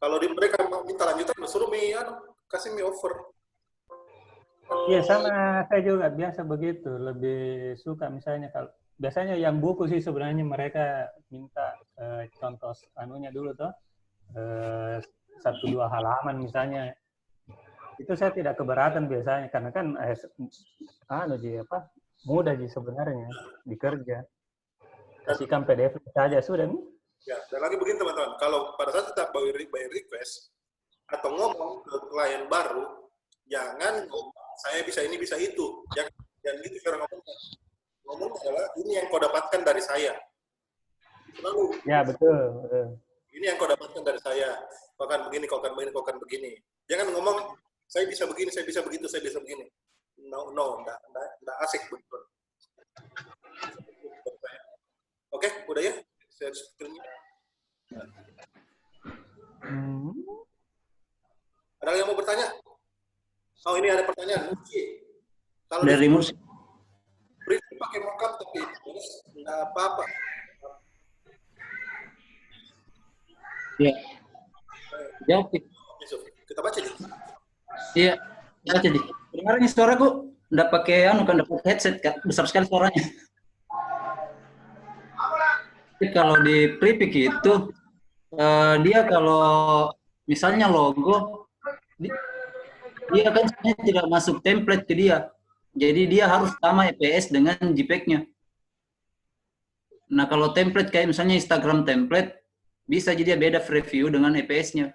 Kalau mereka minta lanjutan, suruh kasih offer. Iya, sama saya juga biasa begitu. Lebih suka misalnya kalau biasanya yang buku sih sebenarnya mereka minta contoh dulu toh. 1-2 halaman misalnya. Itu saya tidak keberatan biasanya karena kan mudah sih sebenarnya dikerja. Kasihkan PDF saja sudah nih. Ya, dan lagi begini teman-teman, kalau pada saat kita by request atau ngomong ke klien baru, jangan ngomong saya bisa ini bisa itu, jangan gitu cara ngomongnya. Ngomong adalah ini yang kau dapatkan dari saya. Lalu. Ya betul. Ini yang kau dapatkan dari saya. Kau akan begini, kau akan begini. Jangan ngomong saya bisa begini, saya bisa begitu, saya bisa begini. No, enggak asik betul. Oke, udah ya? Share screen-nya. Ada yang mau bertanya? Oh, ini ada pertanyaan. Kalau Dari di musik. Preview pakai mockup tapi terus nggak apa-apa. Iya. Jawab, Dik. Yusuf, kita baca nih. Iya. Baca, Dik. Dengarnya suaraku nggak pakai kan nggak pakai headset, Kak. Besar sekali suaranya. Tapi kalau di Pripik itu dia kalau misalnya logo dia kan sebenarnya tidak masuk template ke dia. Jadi dia harus sama EPS dengan JPEG-nya. Nah, kalau template kayak misalnya Instagram template bisa jadi beda preview dengan EPS-nya.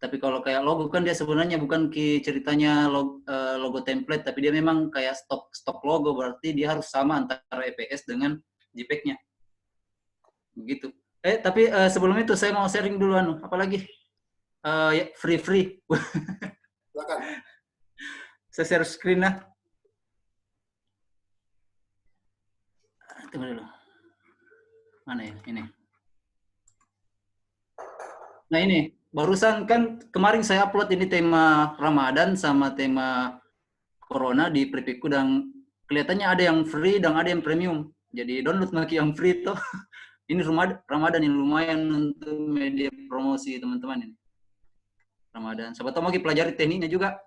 Tapi kalau kayak logo kan dia sebenarnya bukan ceritanya logo template, tapi dia memang kayak stok logo, berarti dia harus sama antara EPS dengan JPEG-nya. Begitu. Tapi sebelum itu saya mau sharing dulu apalagi ya, free. Silakan. Saya share screen lah. Tunggu dulu. Mana ya? Ini. Nah ini, barusan kan kemarin saya upload ini tema Ramadan sama tema Corona di Pripikku dan kelihatannya ada yang free dan ada yang premium. Jadi download lagi yang free tuh. Ini Ramadan yang lumayan untuk media promosi teman-teman ini. Ramadan. Siapa tahu mau pelajari tekniknya juga.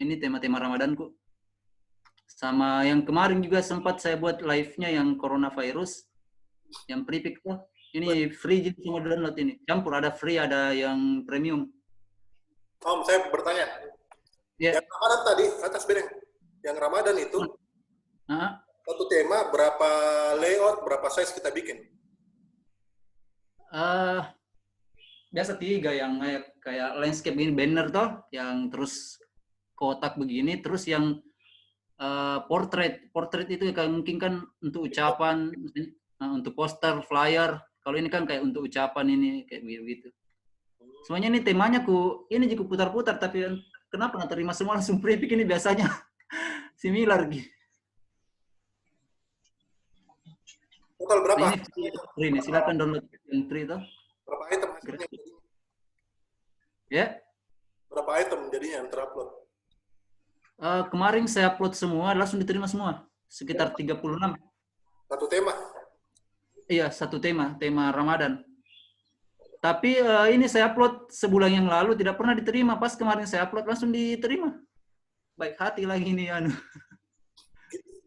Ini tema-tema Ramadanku. Sama yang kemarin juga sempat saya buat live-nya yang coronavirus. Yang Pripik tuh. Ini free jadi semua download ini. Campur ada free, ada yang premium. Om, saya bertanya. Yeah. Yang Ramadan tadi, atas bedeng. Yang Ramadan itu, satu tema, berapa layout, berapa size kita bikin? Biasa 3 yang kayak landscape ini, banner toh, yang terus kotak begini, terus yang portrait itu kayak mungkin kan untuk ucapan, untuk poster, flyer. Kalau ini kan kayak untuk ucapan ini kayak begitu. Semuanya ini temanya ini juga putar-putar, tapi kenapa nggak terima semua langsung Pripik ini biasanya similar gitu. Total berapa? Ini silakan download yang free toh. Berapa item hasilnya? Ya. Berapa item jadinya yang terupload? Kemarin saya upload semua, langsung diterima semua. Sekitar 36. Satu tema? Iya, satu tema Ramadan. Tapi ini saya upload sebulan yang lalu, tidak pernah diterima. Pas kemarin saya upload, langsung diterima. Baik hati lagi ini.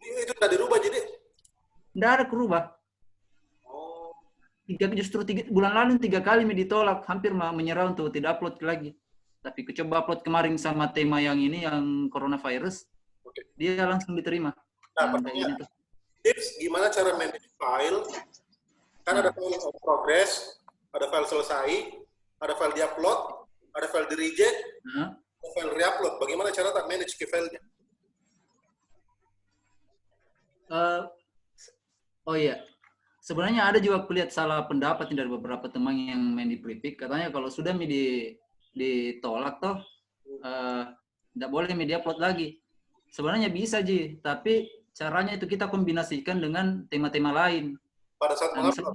Itu udah dirubah jadi? Nggak ada kerubah. Justru bulan lalu 3 kali ditolak, hampir menyerah untuk tidak upload lagi. Tapi aku coba upload kemarin sama tema yang ini, yang coronavirus, dia langsung diterima. Nah, pertanyaan, tips gimana cara manage file? Kan ada file of progress, ada file selesai, ada file di-upload, ada file di-reject, ada file re-upload. Bagaimana cara tak manage ke filenya? Oh iya. Sebenarnya ada juga kulihat salah pendapat dari beberapa teman yang main di Pripik. Katanya kalau sudah ditolak toh, tidak boleh media upload lagi. Sebenarnya bisa Ji, tapi caranya itu kita kombinasikan dengan tema-tema lain. Pada saat mengupload?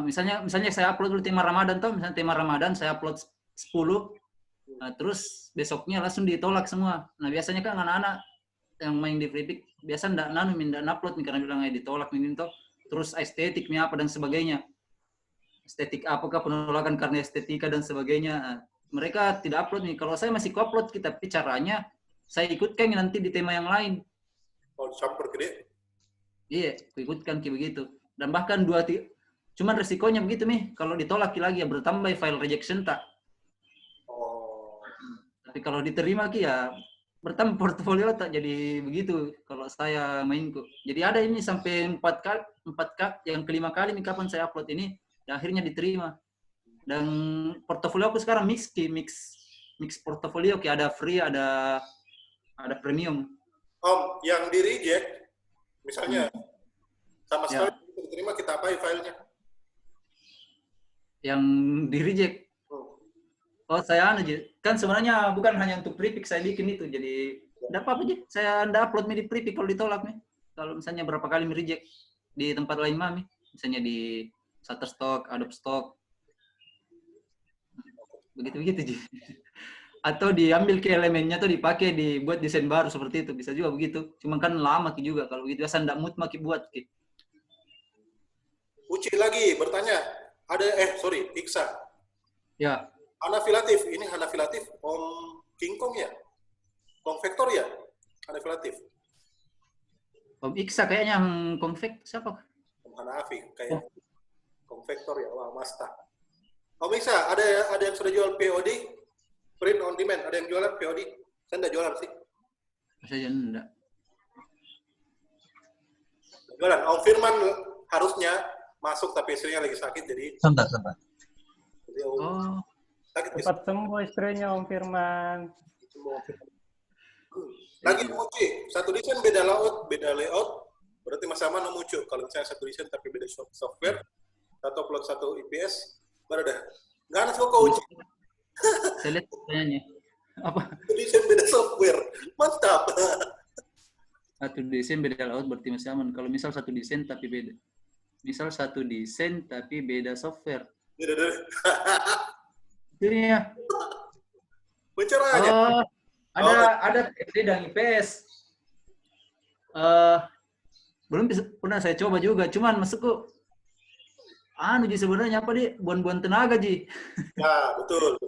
Misalnya saya upload dulu tema Ramadan toh, misalnya tema Ramadan saya upload 10, terus besoknya langsung ditolak semua. Nah biasanya kan anak-anak yang main di Pripik biasa tidak upload nih karena bilang ditolak nih toh. Terus estetiknya apa dan sebagainya. Estetik apakah penolakan karena estetika dan sebagainya. Mereka tidak upload nih. Kalau saya masih upload, tapi caranya saya ikutkan nanti di tema yang lain. Oh, campur gede? Iya, ikutkan kayak begitu. Dan bahkan cuman resikonya begitu nih. Kalau ditolak lagi ya bertambah file rejection tak. Oh. Tapi kalau diterima ya bertambah portofolio tak, jadi begitu kalau saya mainku. Jadi ada ini sampai 4 kali, yang kelima kali nih kapan saya upload ini, dan akhirnya diterima. Dan portofolio aku sekarang mix portofolio, kayak ada free, ada premium. Om, yang di reject, misalnya sama sekali bisa diterima, kita apain filenya? Yang di reject. Oh, saya kan sebenarnya bukan hanya untuk Pripik saya bikin itu, jadi enggak apa-apa aja. Saya enggak upload di Pripik kalau ditolak nih. Kalau misalnya berapa kali reject di tempat lain mami, misalnya di Shutterstock, Adobe Stock. Begitu-begitu, Ji. atau diambil ke elemennya tuh dipakai dibuat desain baru seperti itu, bisa juga begitu. Cuma kan lama Ki juga kalau gitu, asal ndak mood maki buat Ki. Uci lagi bertanya, Iksa. Ya. Hanafi Latif, ini Hanafi Latif, Om King Kong ya? Konvektor ya? Hanafi Latif. Om Iksa kayaknya yang konvek siapa? Om Hanafi kayak konvektor ya, wah Masta. Om Iksa, ada yang sudah jual POD? Print on demand, ada yang jualan POD? Saya enggak jualan sih. Saya enggak. Jualan. Om Firman harusnya masuk tapi istrinya lagi sakit jadi. Sebentar. Jadi, sakit Cepat sembuh istrinya Om Firman. Lagi Muci, satu desain beda layout, berarti sama Muci. Kalau misalnya satu desain tapi beda software, satu upload satu IPS, baru dah. Nggak ada suka Uci. Saya lihat pertanyaannya. Apa? Satu desain beda software, mantap. Satu desain beda layout berarti masih aman. Kalau misal satu desain tapi beda. Misal satu desain tapi beda software. Beda. Ini ya. Caranya. Ada PSD dan IPS. Belum pernah saya coba juga, cuman maksudku sebenarnya apa buang-buang tenaga Ya, betul.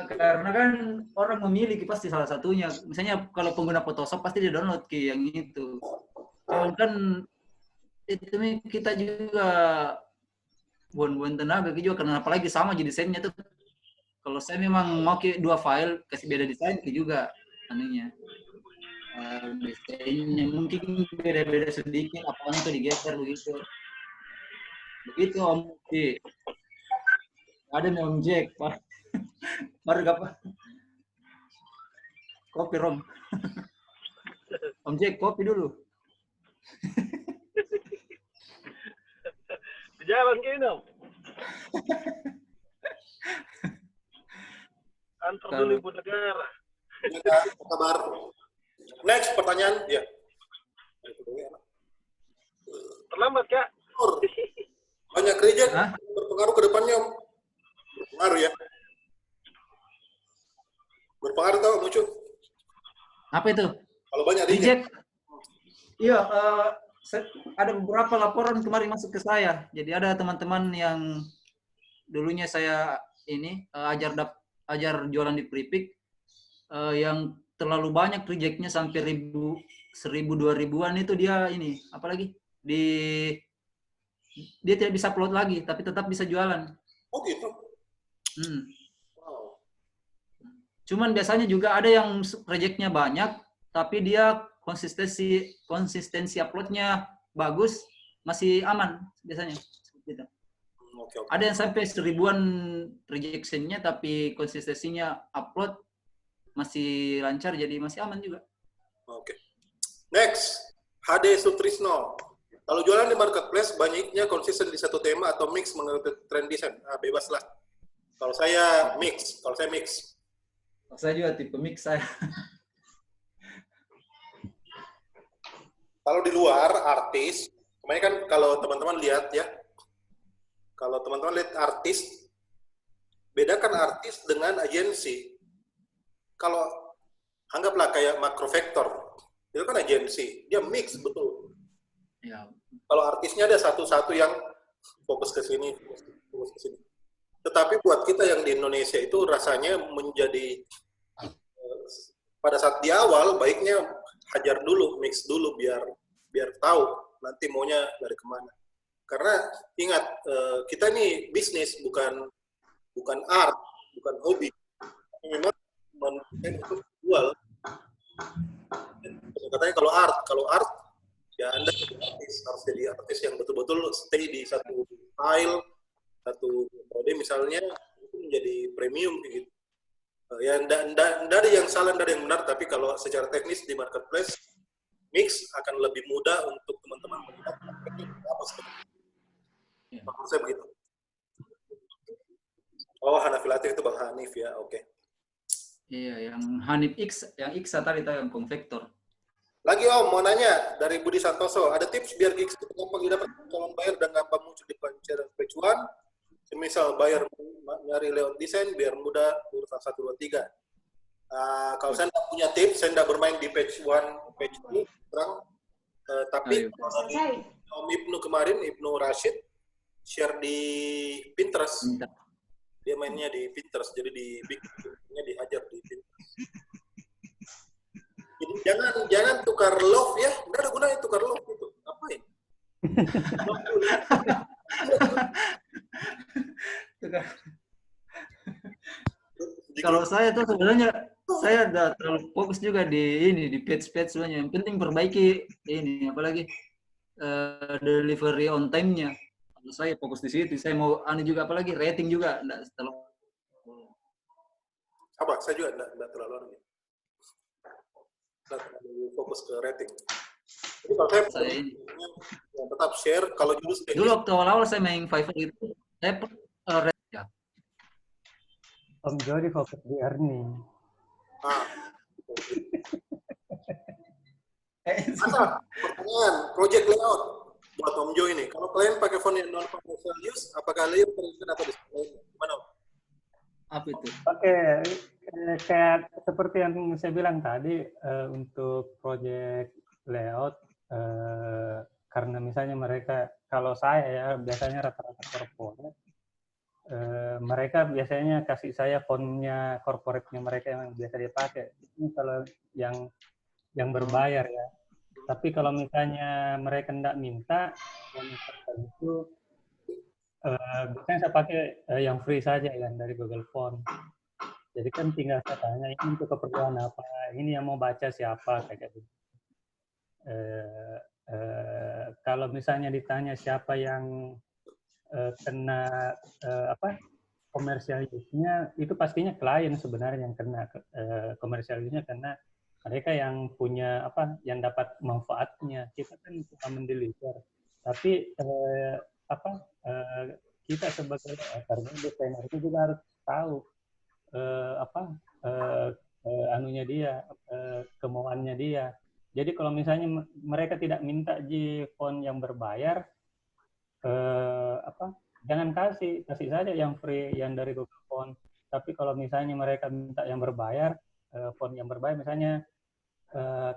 Karena kan orang memiliki pasti salah satunya. Misalnya kalau pengguna Photoshop pasti dia download yang itu. Cuman kan itu kita juga buang-buang tenaga juga, karena apalagi sama desainnya tuh. Kalau saya memang mau ke dua file kasih beda desain juga anunya. Desainnya mungkin beda-beda sedikit, apalagi tuh digeser begitu. Begitu Om J. Ada nih Om Jack, Pak. Baru apa? Kopi Rom. Om Jack, kopi dulu. Jalan gini Om. Antar dulu Ibu Negara. Apa kabar? Next pertanyaan, ya. Terlambat Kak. Banyak reject berpengaruh ke depannya, Om. Berpengaruh ya. Berpengaruh tau, Mucu? Apa itu? Kalau banyak reject. Iya, ada beberapa laporan kemarin masuk ke saya. Jadi ada teman-teman yang dulunya saya ajar jualan di Pripik, yang terlalu banyak rejectnya sampai 1.000-2.000-an itu dia ini, apalagi dia tidak bisa upload lagi, tapi tetap bisa jualan. Oh gitu? Wow. Cuman biasanya juga ada yang rejectnya banyak, tapi dia konsistensi uploadnya bagus, masih aman biasanya. Gitu. Okay. Ada yang sampai 1.000-an rejection-nya, tapi konsistensinya upload masih lancar, jadi masih aman juga. Oke. Next, HD Sutrisno. Kalau jualan di marketplace, banyaknya konsisten di satu tema atau mix mengikuti tren desain. Bebas lah. Kalau saya mix. Kalau saya juga tipe mix saya. Kalau di luar artis, kemarin kan kalau teman-teman lihat ya, kalau teman-teman lihat artis, bedakan artis dengan agensi. Kalau anggaplah kayak Macrovector, itu kan agensi, dia mix betul. Ya. Kalau artisnya ada satu-satu yang fokus ke sini, fokus ke sini. Tetapi buat kita yang di Indonesia itu rasanya menjadi pada saat di awal baiknya hajar dulu, mix dulu biar tahu nanti maunya dari kemana. Karena ingat, kita nih bisnis bukan art, bukan hobi. Memang untuk jual. Katanya kalau art ya Anda harus jadi artis yang betul-betul stay di satu style, satu mode misalnya, itu menjadi premium gitu. Ya ndak ada yang salah, ndak ada yang benar, tapi kalau secara teknis di marketplace mix akan lebih mudah untuk teman-teman melihat apa sebenarnya. Maksud saya begitu. Oh, Hanafi Latif itu Bang Hanif ya, oke. Iya, yang Hanif yang Iksa tadi itu yang konvektor. Lagi Om, mau nanya dari Budi Santoso, ada tips biar gigs itu gampang didapat calon bayar dan gampang muncul di pencarian pecuan? Semisal bayar nyari layout desain biar mudah urutan 1, 2, 3. Kalau saya tidak punya tips, saya tidak bermain di page 1, page 2, terang. Tapi Om Ibnu kemarin, Ibnu Rashid, share di Pinterest. Dia mainnya di Pinterest, jadi dihajar di Pinterest. Jadi jangan tukar love ya, nggak ada gunanya tukar love itu. Ngapain? Kalau saya tuh sebenarnya saya udah terlalu fokus juga di ini di page-page sebenarnya. Yang penting perbaiki ini apalagi delivery on time-nya. Kalau saya fokus di situ, saya mau juga apalagi rating juga enggak terlalu. Saya juga enggak terlalu fokus ke rating. Jadi kalau saya yang tetap share kalau dulu waktu awal-awal saya main Fiverr itu saya ya. Om Jody fokus di earning. Pertanyaan, project layout buat Om Jo ini. Kalau kalian pakai font yang non-commercial use, apakah layer perintah atau display? Gimana Om? Apa itu? Oke, kayak seperti yang saya bilang tadi, untuk project layout, karena misalnya mereka, kalau saya ya biasanya rata-rata corporate, mereka biasanya kasih saya fontnya corporate-nya mereka yang biasa dipakai. Ini kalau yang berbayar ya. Tapi kalau misalnya mereka tidak minta, itu biasanya saya pakai yang free saja yang dari Google Font. Jadi kan tinggal saya tanya ini untuk keperluan apa, ini yang mau baca siapa kayak gitu. Kalau misalnya ditanya siapa yang kena komersial use-nya, itu pastinya klien sebenarnya yang kena komersial use-nya karena mereka yang punya yang dapat manfaatnya. Kita kan cuma mendeliver, tapi kita sebagai desainer itu juga harus tahu anunya dia, kemauannya dia. Jadi kalau misalnya mereka tidak minta di font yang berbayar, jangan kasih saja yang free yang dari Google Font. Tapi kalau misalnya mereka minta yang berbayar, font yang berbayar misalnya,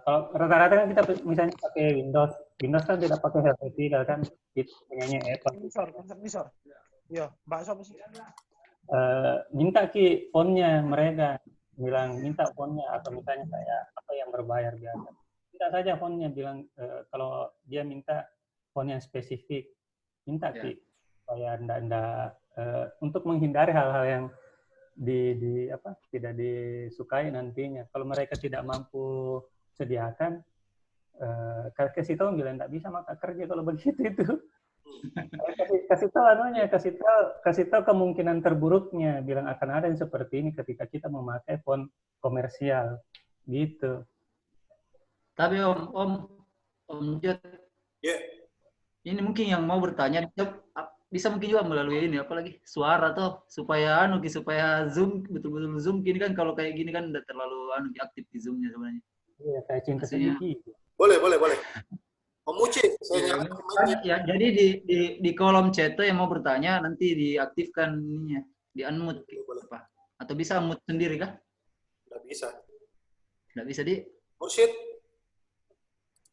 kalau rata-rata kan kita misalnya pakai Windows kan tidak pakai Helvetica kan, itu punyanya Apple. Visor. Iya, bakso apa sih? Minta ki fontnya, mereka bilang minta fontnya, atau misalnya kayak apa yang berbayar biasa. Minta saja fontnya, bilang kalau dia minta font yang spesifik, minta ki supaya ndak untuk menghindari hal-hal yang tidak disukai nantinya. Kalau mereka tidak mampu sediakan, kasih tahu bilang nggak bisa maka kerja kalau begitu itu. kasih tahu kemungkinan terburuknya, bilang akan ada yang seperti ini ketika kita memakai font komersial gitu. Tapi Om Jod, ini mungkin yang mau bertanya bisa mungkin juga melalui ini apalagi suara tuh supaya Zoom betul-betul Zoom gini kan, kalau kayak gini kan udah terlalu aktif di Zoom-nya sebenarnya. Iya, kayak cinta sedikit. Boleh. Om Uci, ya, jadi di kolom chat tuh yang mau bertanya nanti diaktifkan ininya, di unmute apa? Atau bisa mute sendiri kah? Nggak bisa. Nggak bisa di. Mursyid,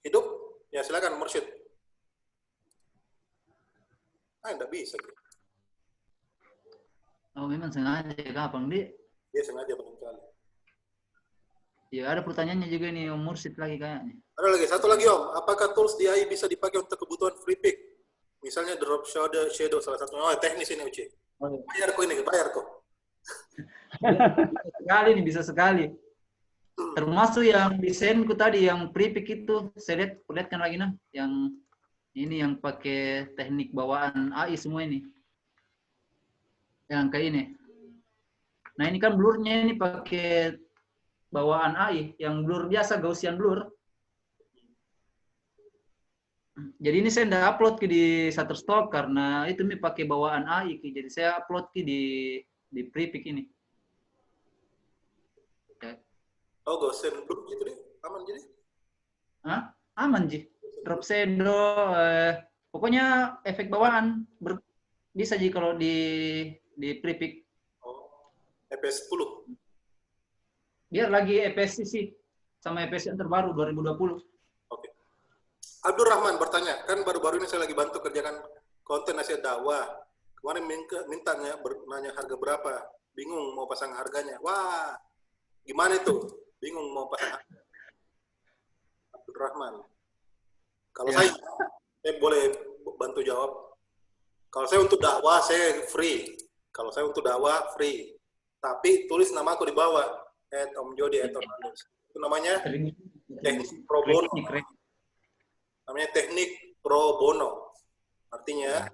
hidup? Ya silakan Mursyid. Nggak bisa. Oh memang sengaja kah Bang Di? Iya sengaja barangkali. Ya ada pertanyaannya juga nih Om Mursyid lagi kayaknya. Ada lagi, satu lagi Om. Apakah tools di AI bisa dipakai untuk kebutuhan free pick? Misalnya drop shadow salah satunya. Oh teknis ini Uci. Bayar kok. Bisa sekali. Termasuk yang desainku tadi yang free pick itu, saya lihatkan lagi yang ini yang pakai teknik bawaan AI semua ini. Yang kayak ini. Nah ini kan blurnya ini pakai bawaan AI, yang blur biasa, Gaussian blur. Jadi ini saya tidak upload di Shutterstock karena itu ini pakai bawaan AI. Jadi saya upload di Prepic ini. Oh Gaussian blur gitu deh, aman jadi? Hah? Aman Ji. Drop shadow, pokoknya efek bawaan bisa Ji kalau di Prepic. EPS 10. Biar lagi EPS sih sama EPS yang terbaru 2020. Oke. Abdul Rahman bertanya, kan baru-baru ini saya lagi bantu kerjakan konten nasihat dakwah. Kemarin minta nanya harga berapa, bingung mau pasang harganya. Wah, gimana itu? Bingung mau pasang harga. Abdul Rahman. Kalau saya boleh bantu jawab. Kalau saya untuk dakwah, saya free. Kalau saya untuk dakwah, free. Tapi tulis nama aku di bawah. Om Jody, @Orlandus. Itu namanya teknik pro bono. Namanya teknik pro bono. Artinya,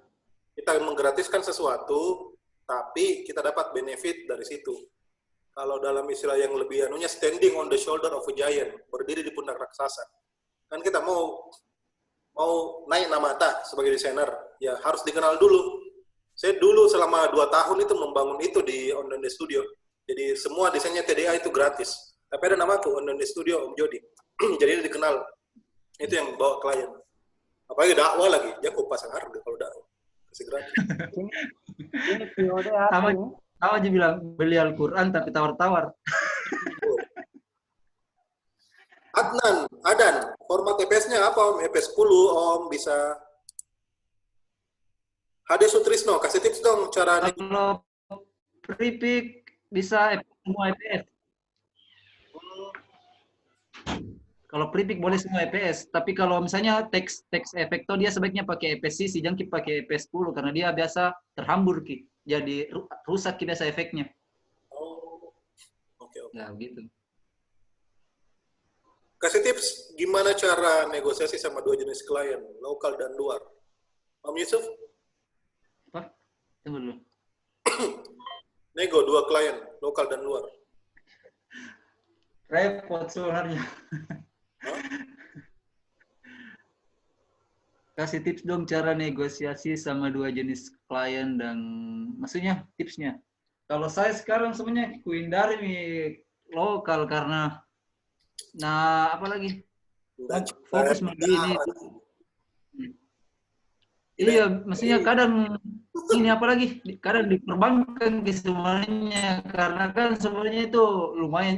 kita menggratiskan sesuatu, tapi kita dapat benefit dari situ. Kalau dalam istilah yang lebih anunya, standing on the shoulder of a giant, berdiri di pundak raksasa. Kan kita mau naik nama tak sebagai desainer, ya harus dikenal dulu. Saya dulu selama 2 tahun itu membangun itu di Online Studio. Jadi semua desainnya TDA itu gratis. Tapi ada namaku Online Studio Om Jody. Jadi dikenal. Itu yang bawa klien. Apalagi dakwah lagi, dia kok pasang harga kalau dakwah. Kasih gratis. Ini POD apa ini? Tahu aja bilang beli Al-Quran tapi tawar-tawar. Adan, format EPS-nya apa Om? EPS 10 Om, bisa. Hade Sutrisno, kasih tips dong cara. Kalau prepik bisa semua EPS. Kalau prepik boleh semua EPS, tapi kalau misalnya teks efekto dia sebaiknya pakai EPS CC, jangan pakai EPS 10 karena dia biasa terhambur ki. Jadi rusak ki biasa efeknya. Oh. Oke. Nah, gitu. Kasih tips gimana cara negosiasi sama 2 jenis klien, lokal dan luar. Om Yusuf? Apa? Tunggu dulu. Nego 2 klien, lokal dan luar. Repot sebenarnya. Huh? Kasih tips dong cara negosiasi sama 2 jenis klien dan maksudnya tipsnya. Kalau saya sekarang sebenarnya kuhindari lokal karena apalagi fokus begini. Iya, maksudnya kadang ini apalagi kadang diperbankan semuanya karena kan sebenarnya itu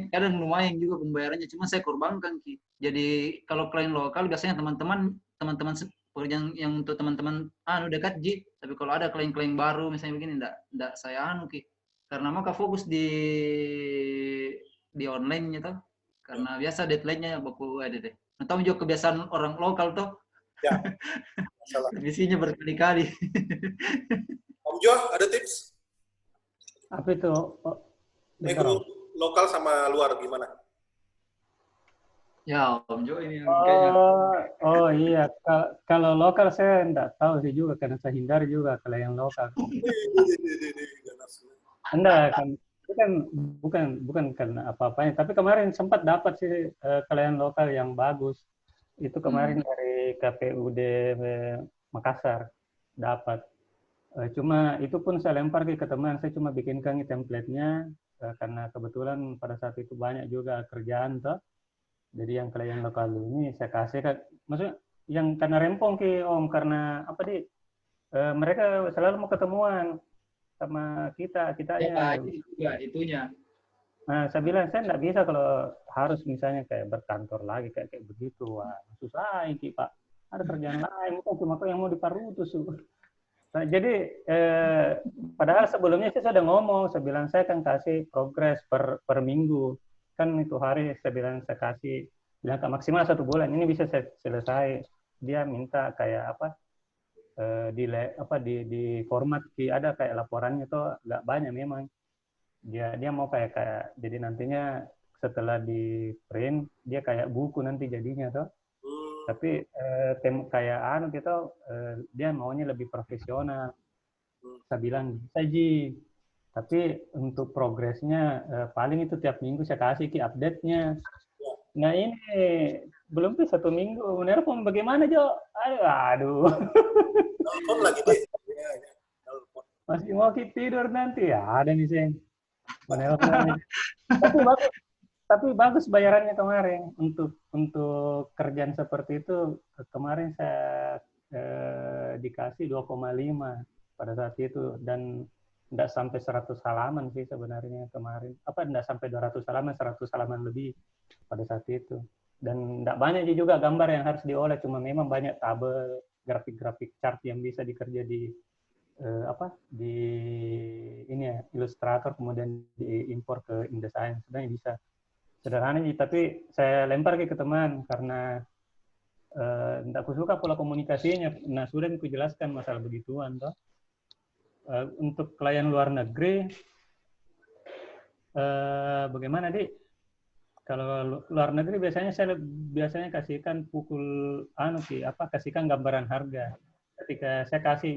kadang lumayan juga pembayarannya, cuma saya korbankan ki. Jadi kalau klien lokal biasanya teman-teman yang untuk teman-teman dekat ji, tapi kalau ada klien-klien baru misalnya begini enggak saya ki. Karena maka fokus di online-nya tuh. Karena biasa deadline-nya baku ada deh. Tahu juga kebiasaan orang lokal tuh. Ya. Masalah. Visinya berkali-kali. Om Jo, ada tips? Apa itu? Nego lokal sama luar gimana? Ya, Om Jo ini kayaknya. Oh iya, kalau lokal saya enggak tahu sih juga karena saya hindari juga kalau yang lokal. Enggak kan bukan karena apa-apanya, tapi kemarin sempat dapat sih klien lokal yang bagus. Itu kemarin dari KPUD Makassar dapat. Cuma itu pun saya lempar ke teman, saya cuma bikinkan template-nya karena kebetulan pada saat itu banyak juga kerjaan toh. Jadi yang klien lokal ini saya kasih maksudnya yang karena rempong ki Om, karena apa mereka selalu mau ketemuan sama kita ya. Ya, itunya. Nah, saya bilang saya nggak bisa kalau harus misalnya kayak berkantor lagi kayak begitu. Wah, susah ini Pak. Ada kerjaan lain, bukan cuma kok yang mau diparutus. Nah, jadi padahal sebelumnya saya sudah ngomong, saya bilang saya akan kasih progres per minggu. Kan itu hari saya bilang saya kasih, bilang maksimal 1 bulan ini bisa saya selesai. Dia minta kayak apa? Di format ada kayak laporannya tuh agak banyak memang. Dia mau kayak jadi nantinya setelah di print dia kayak buku nanti jadinya tuh. Tapi kayak gitu dia maunya lebih profesional. Saya bilang bisa Ji. Tapi untuk progresnya paling itu tiap minggu saya kasih update-nya. Nah ini belum 1 minggu. Menelpon bagaimana Jo? Aduh. Telepon lagi deh. Masih mau tidur nanti ya ada nih Seng. Menelpon. Tapi bagus bayarannya kemarin untuk kerjaan seperti itu. Kemarin saya dikasih 2,5 pada saat itu dan enggak sampai 100 halaman sih sebenarnya kemarin. Apa enggak sampai 200 halaman, 100 halaman lebih pada saat itu. Dan enggak banyak juga gambar yang harus diolah, cuma memang banyak tabel, grafik-grafik chart yang bisa dikerja di di ini ya, Illustrator, kemudian diimpor ke InDesign. Sebenarnya bisa sederhana sih, tapi saya lempar ke teman karena tidak aku suka pola komunikasinya. Nah, sudah aku jelaskan masalah begituan toh. Untuk klien luar negeri, bagaimana Dik? Kalau luar negeri biasanya saya kasihkan kasihkan gambaran harga. Ketika saya kasih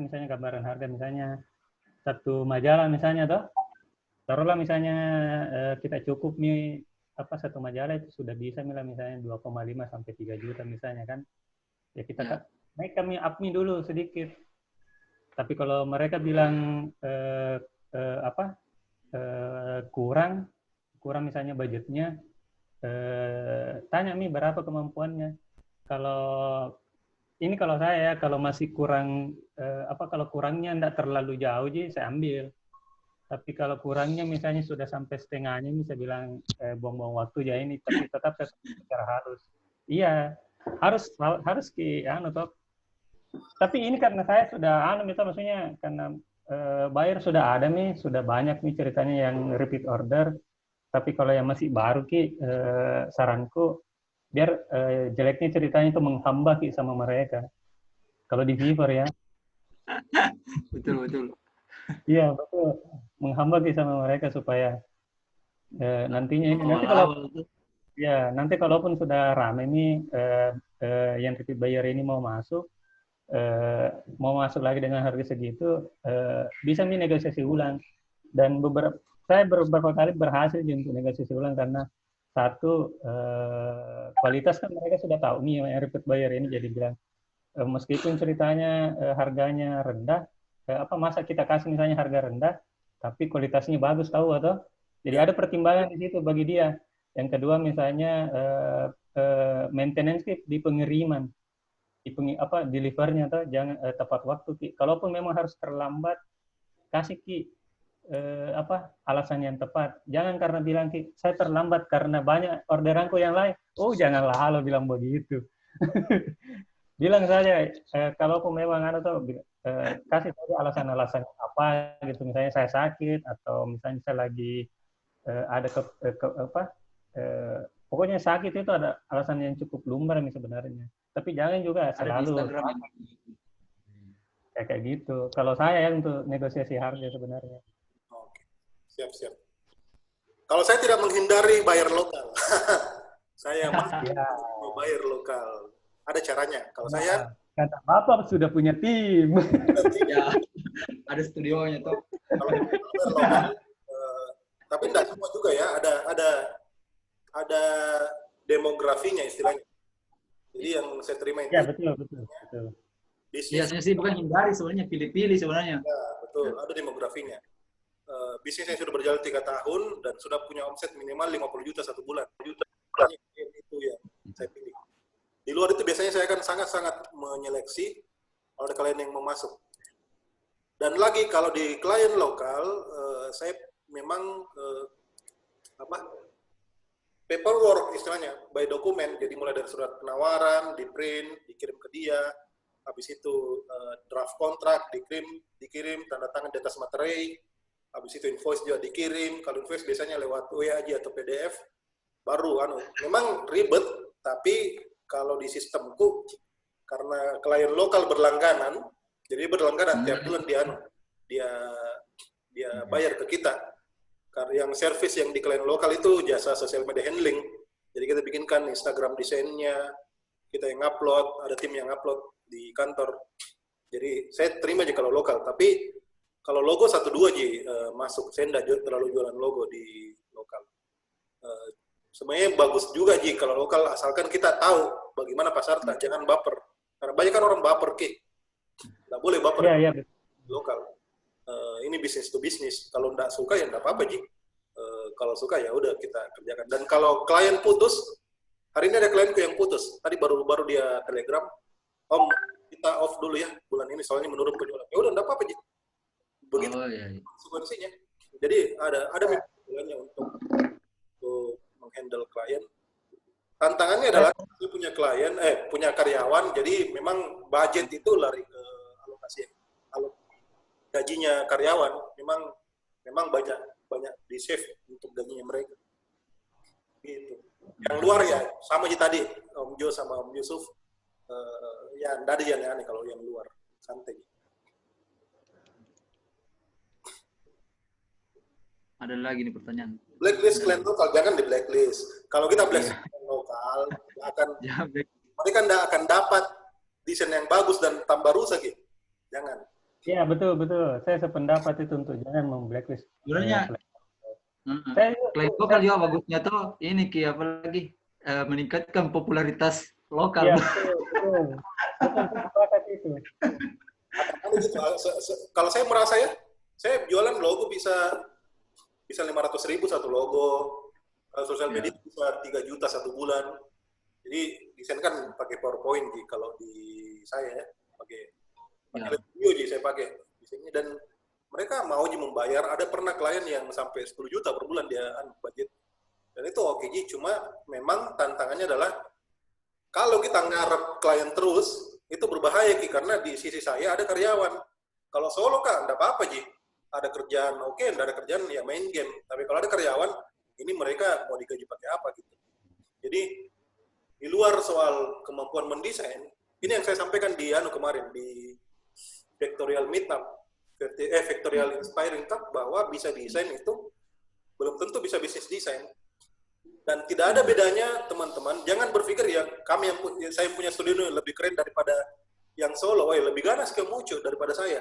misalnya gambaran harga, misalnya satu majalah misalnya toh, taruhlah misalnya kita cukup nih satu majalah itu sudah bisa misalnya 2,5 sampai 3 juta misalnya kan. Ya kita naik kami up dulu sedikit. Tapi kalau mereka bilang kurang misalnya budgetnya, tanya berapa kemampuannya. Kalau saya kalau masih kurang kalau kurangnya enggak terlalu jauh saya ambil. Tapi kalau kurangnya misalnya sudah sampai setengahnya, bisa bilang buang-buang waktu ya ini, tapi tetap secara harus. Iya, harus toh. Tapi ini karena saya sudah maksudnya karena buyer sudah ada sudah banyak ceritanya yang repeat order. Tapi kalau yang masih baru saranku biar jeleknya ceritanya itu menghambat sama mereka. Kalau di Fiverr ya. Betul. Iya, betul. Menghambat sama mereka supaya nantinya ini nanti kalaupun sudah ramai yang repeat buyer ini mau masuk lagi dengan harga segitu, bisa negosiasi ulang. Dan saya beberapa kali berhasil untuk negosiasi ulang karena satu, kualitas kan mereka sudah tahu yang repeat buyer ini, jadi bilang meskipun ceritanya harganya rendah, masa kita kasih misalnya harga rendah tapi kualitasnya bagus, tahu atau? Jadi ada pertimbangan di situ bagi dia. Yang kedua misalnya maintenance di pengiriman, delivernya atau jangan tepat waktu. Kalaupun memang harus terlambat, kasih alasan yang tepat. Jangan karena bilang saya terlambat karena banyak orderanku yang lain. Oh, janganlah halo bilang begitu. Bilang saja kalaupun memang kasih saja alasan-alasan apa gitu. Misalnya saya sakit atau misalnya saya lagi ada pokoknya sakit itu ada alasan yang cukup lumrah sebenarnya. Tapi jangan juga selalu kayak gitu. Kalau saya untuk negosiasi harga sebenarnya. Siap. Kalau saya tidak menghindari bayar lokal. Saya masih mau bayar lokal. Ada caranya. Kalau saya kata Bapak sudah punya tim. Ya, ada studionya toh. Kalau lokal, tapi tidak semua juga ya. Ada demografinya istilahnya. Jadi yang saya terima itu. Ya, betul. Biasanya sih bukan hindari, sebenarnya pilih-pilih sebenarnya. Ya, betul. Ada demografinya. Bisnis yang sudah berjalan 3 tahun dan sudah punya omset minimal 50 juta satu bulan. Itu yang saya pilih. Di luar itu biasanya saya akan sangat-sangat menyeleksi kalau ada klien yang mau masuk. Dan lagi kalau di klien lokal, saya memang paperwork istilahnya, by dokumen. Jadi mulai dari surat penawaran, di print, dikirim ke dia, habis itu draft kontrak dikirim tanda tangan di atas materai. Habis itu invoice juga dikirim. Kalau invoice biasanya lewat WA aja atau PDF. Baru memang ribet, tapi kalau di sistemku karena klien lokal berlangganan, jadi berlangganan tiap bulan dia bayar ke kita. Karena yang service yang di klien lokal itu jasa social media handling. Jadi kita bikinkan Instagram desainnya, kita yang upload, ada tim yang upload di kantor. Jadi saya terima aja kalau lokal, tapi kalau logo 1-2 masuk, saya tidak terlalu jualan logo di lokal. Sebenarnya bagus juga kalau lokal, asalkan kita tahu bagaimana pasar, jangan baper. Karena banyak kan orang baper, nggak boleh baper. Iya. Lokal. Ini bisnis to bisnis. Kalau nggak suka ya nggak apa-apa, kalau suka ya udah kita kerjakan. Dan kalau klien putus, hari ini ada klienku yang putus. Tadi baru dia telegram, Om, kita off dulu ya bulan ini soalnya menurun penjualan. Ya udah nggak apa-apa, Begitu Oh iya. konsekuensinya. Jadi ada mekanismenya untuk menghandle klien. Tantangannya adalah dia punya klien, punya karyawan, jadi memang budget itu lari ke alokasi gajinya karyawan. Memang banyak di save untuk gajinya mereka. Gitu. Yang luar ya sama aja tadi Om Jo sama Om Yusuf, ya nggak ada yang aneh kalau yang luar, santai. Ada lagi nih pertanyaan. Blacklist klien lokal, jangan di blacklist. Kalau kita blacklist klien lokal, mereka nggak akan dapat desain yang bagus dan tambah rusak gitu. Jangan. Iya betul. Saya sependapat itu untuk jangan memblacklist. Sebenarnya klien lokal juga bagusnya tuh ini Ki, apalagi meningkatkan popularitas lokal. Iya betul. Sepakat itu. Kalau saya merasa ya, saya jualan logo bisa 500.000 satu logo, sosial media bisa 3 juta satu bulan. Jadi desain kan pakai PowerPoint kalau di saya ya, pakai video saya pakai desainnya, dan mereka mau membayar. Ada pernah klien yang sampai 10 juta per bulan dia budget, dan itu oke Ji. Cuma memang tantangannya adalah kalau kita ngarep klien terus itu berbahaya Ki, karena di sisi saya ada karyawan. Kalau solo kan enggak apa-apa Ji, ada kerjaan oke, enggak ada kerjaan ya main game. Tapi kalau ada karyawan, ini mereka mau digaji pakai apa gitu. Jadi di luar soal kemampuan mendesain, ini yang saya sampaikan di kemarin di Vectorial Meetup, Vectorial Inspiring Talk, bahwa bisa desain itu belum tentu bisa bisnis desain. Dan tidak ada bedanya teman-teman. Jangan berpikir ya saya punya studio ini lebih keren daripada yang solo. Lebih ganas ke Mucu daripada saya.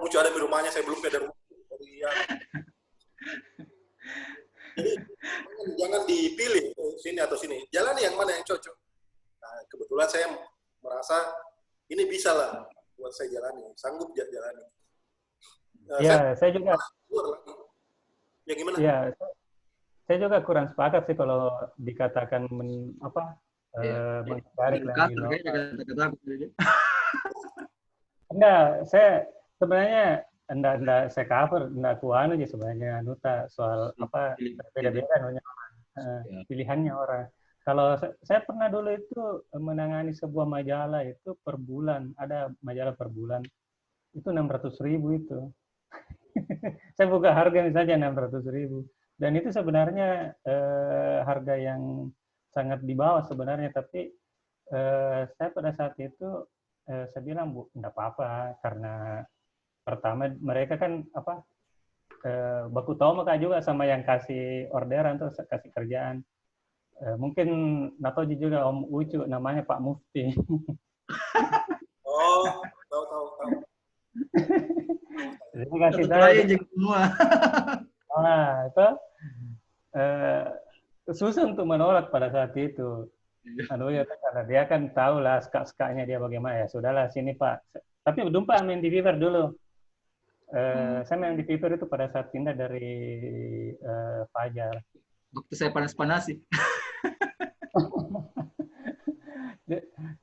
Mucu ada di rumahnya, saya belum ada rumah. Jadi jangan dipilih sini atau sini. Jalani yang mana yang cocok. Nah, kebetulan saya merasa ini bisa lah buat saya jalani, sanggup jalani. Saya juga. Ya gimana? Ya, saya juga kurang sepakat sih kalau dikatakan mencari klien lokal. Enggak, saya sebenarnya enggak saya cover, enggak kuan aja sebenarnya Nuta soal beda-beda pilihannya orang. Kalau saya pernah dulu itu menangani sebuah majalah itu per bulan, ada majalah per bulan itu 600.000 itu. Saya buka harga saja 600.000, dan itu sebenarnya harga yang sangat di bawah sebenarnya, tapi saya pada saat itu saya bilang enggak apa-apa, karena pertama mereka kan baku tahu maka juga sama yang kasih orderan tuh, kasih kerjaan. Mungkin Nato juga Om Ucu, namanya Pak Mufti. Oh, tahu. Jadi kasih saya semua. Nah, itu susah untuk menolak pada saat itu. Karena dia kan tahu lah skak-skaknya dia bagaimana. Ya sudahlah, sini Pak. Tapi Dumpa main di Fiverr dulu. Saya main di Fiverr itu pada saat pindah dari Fajar. Waktu saya panas-panasi.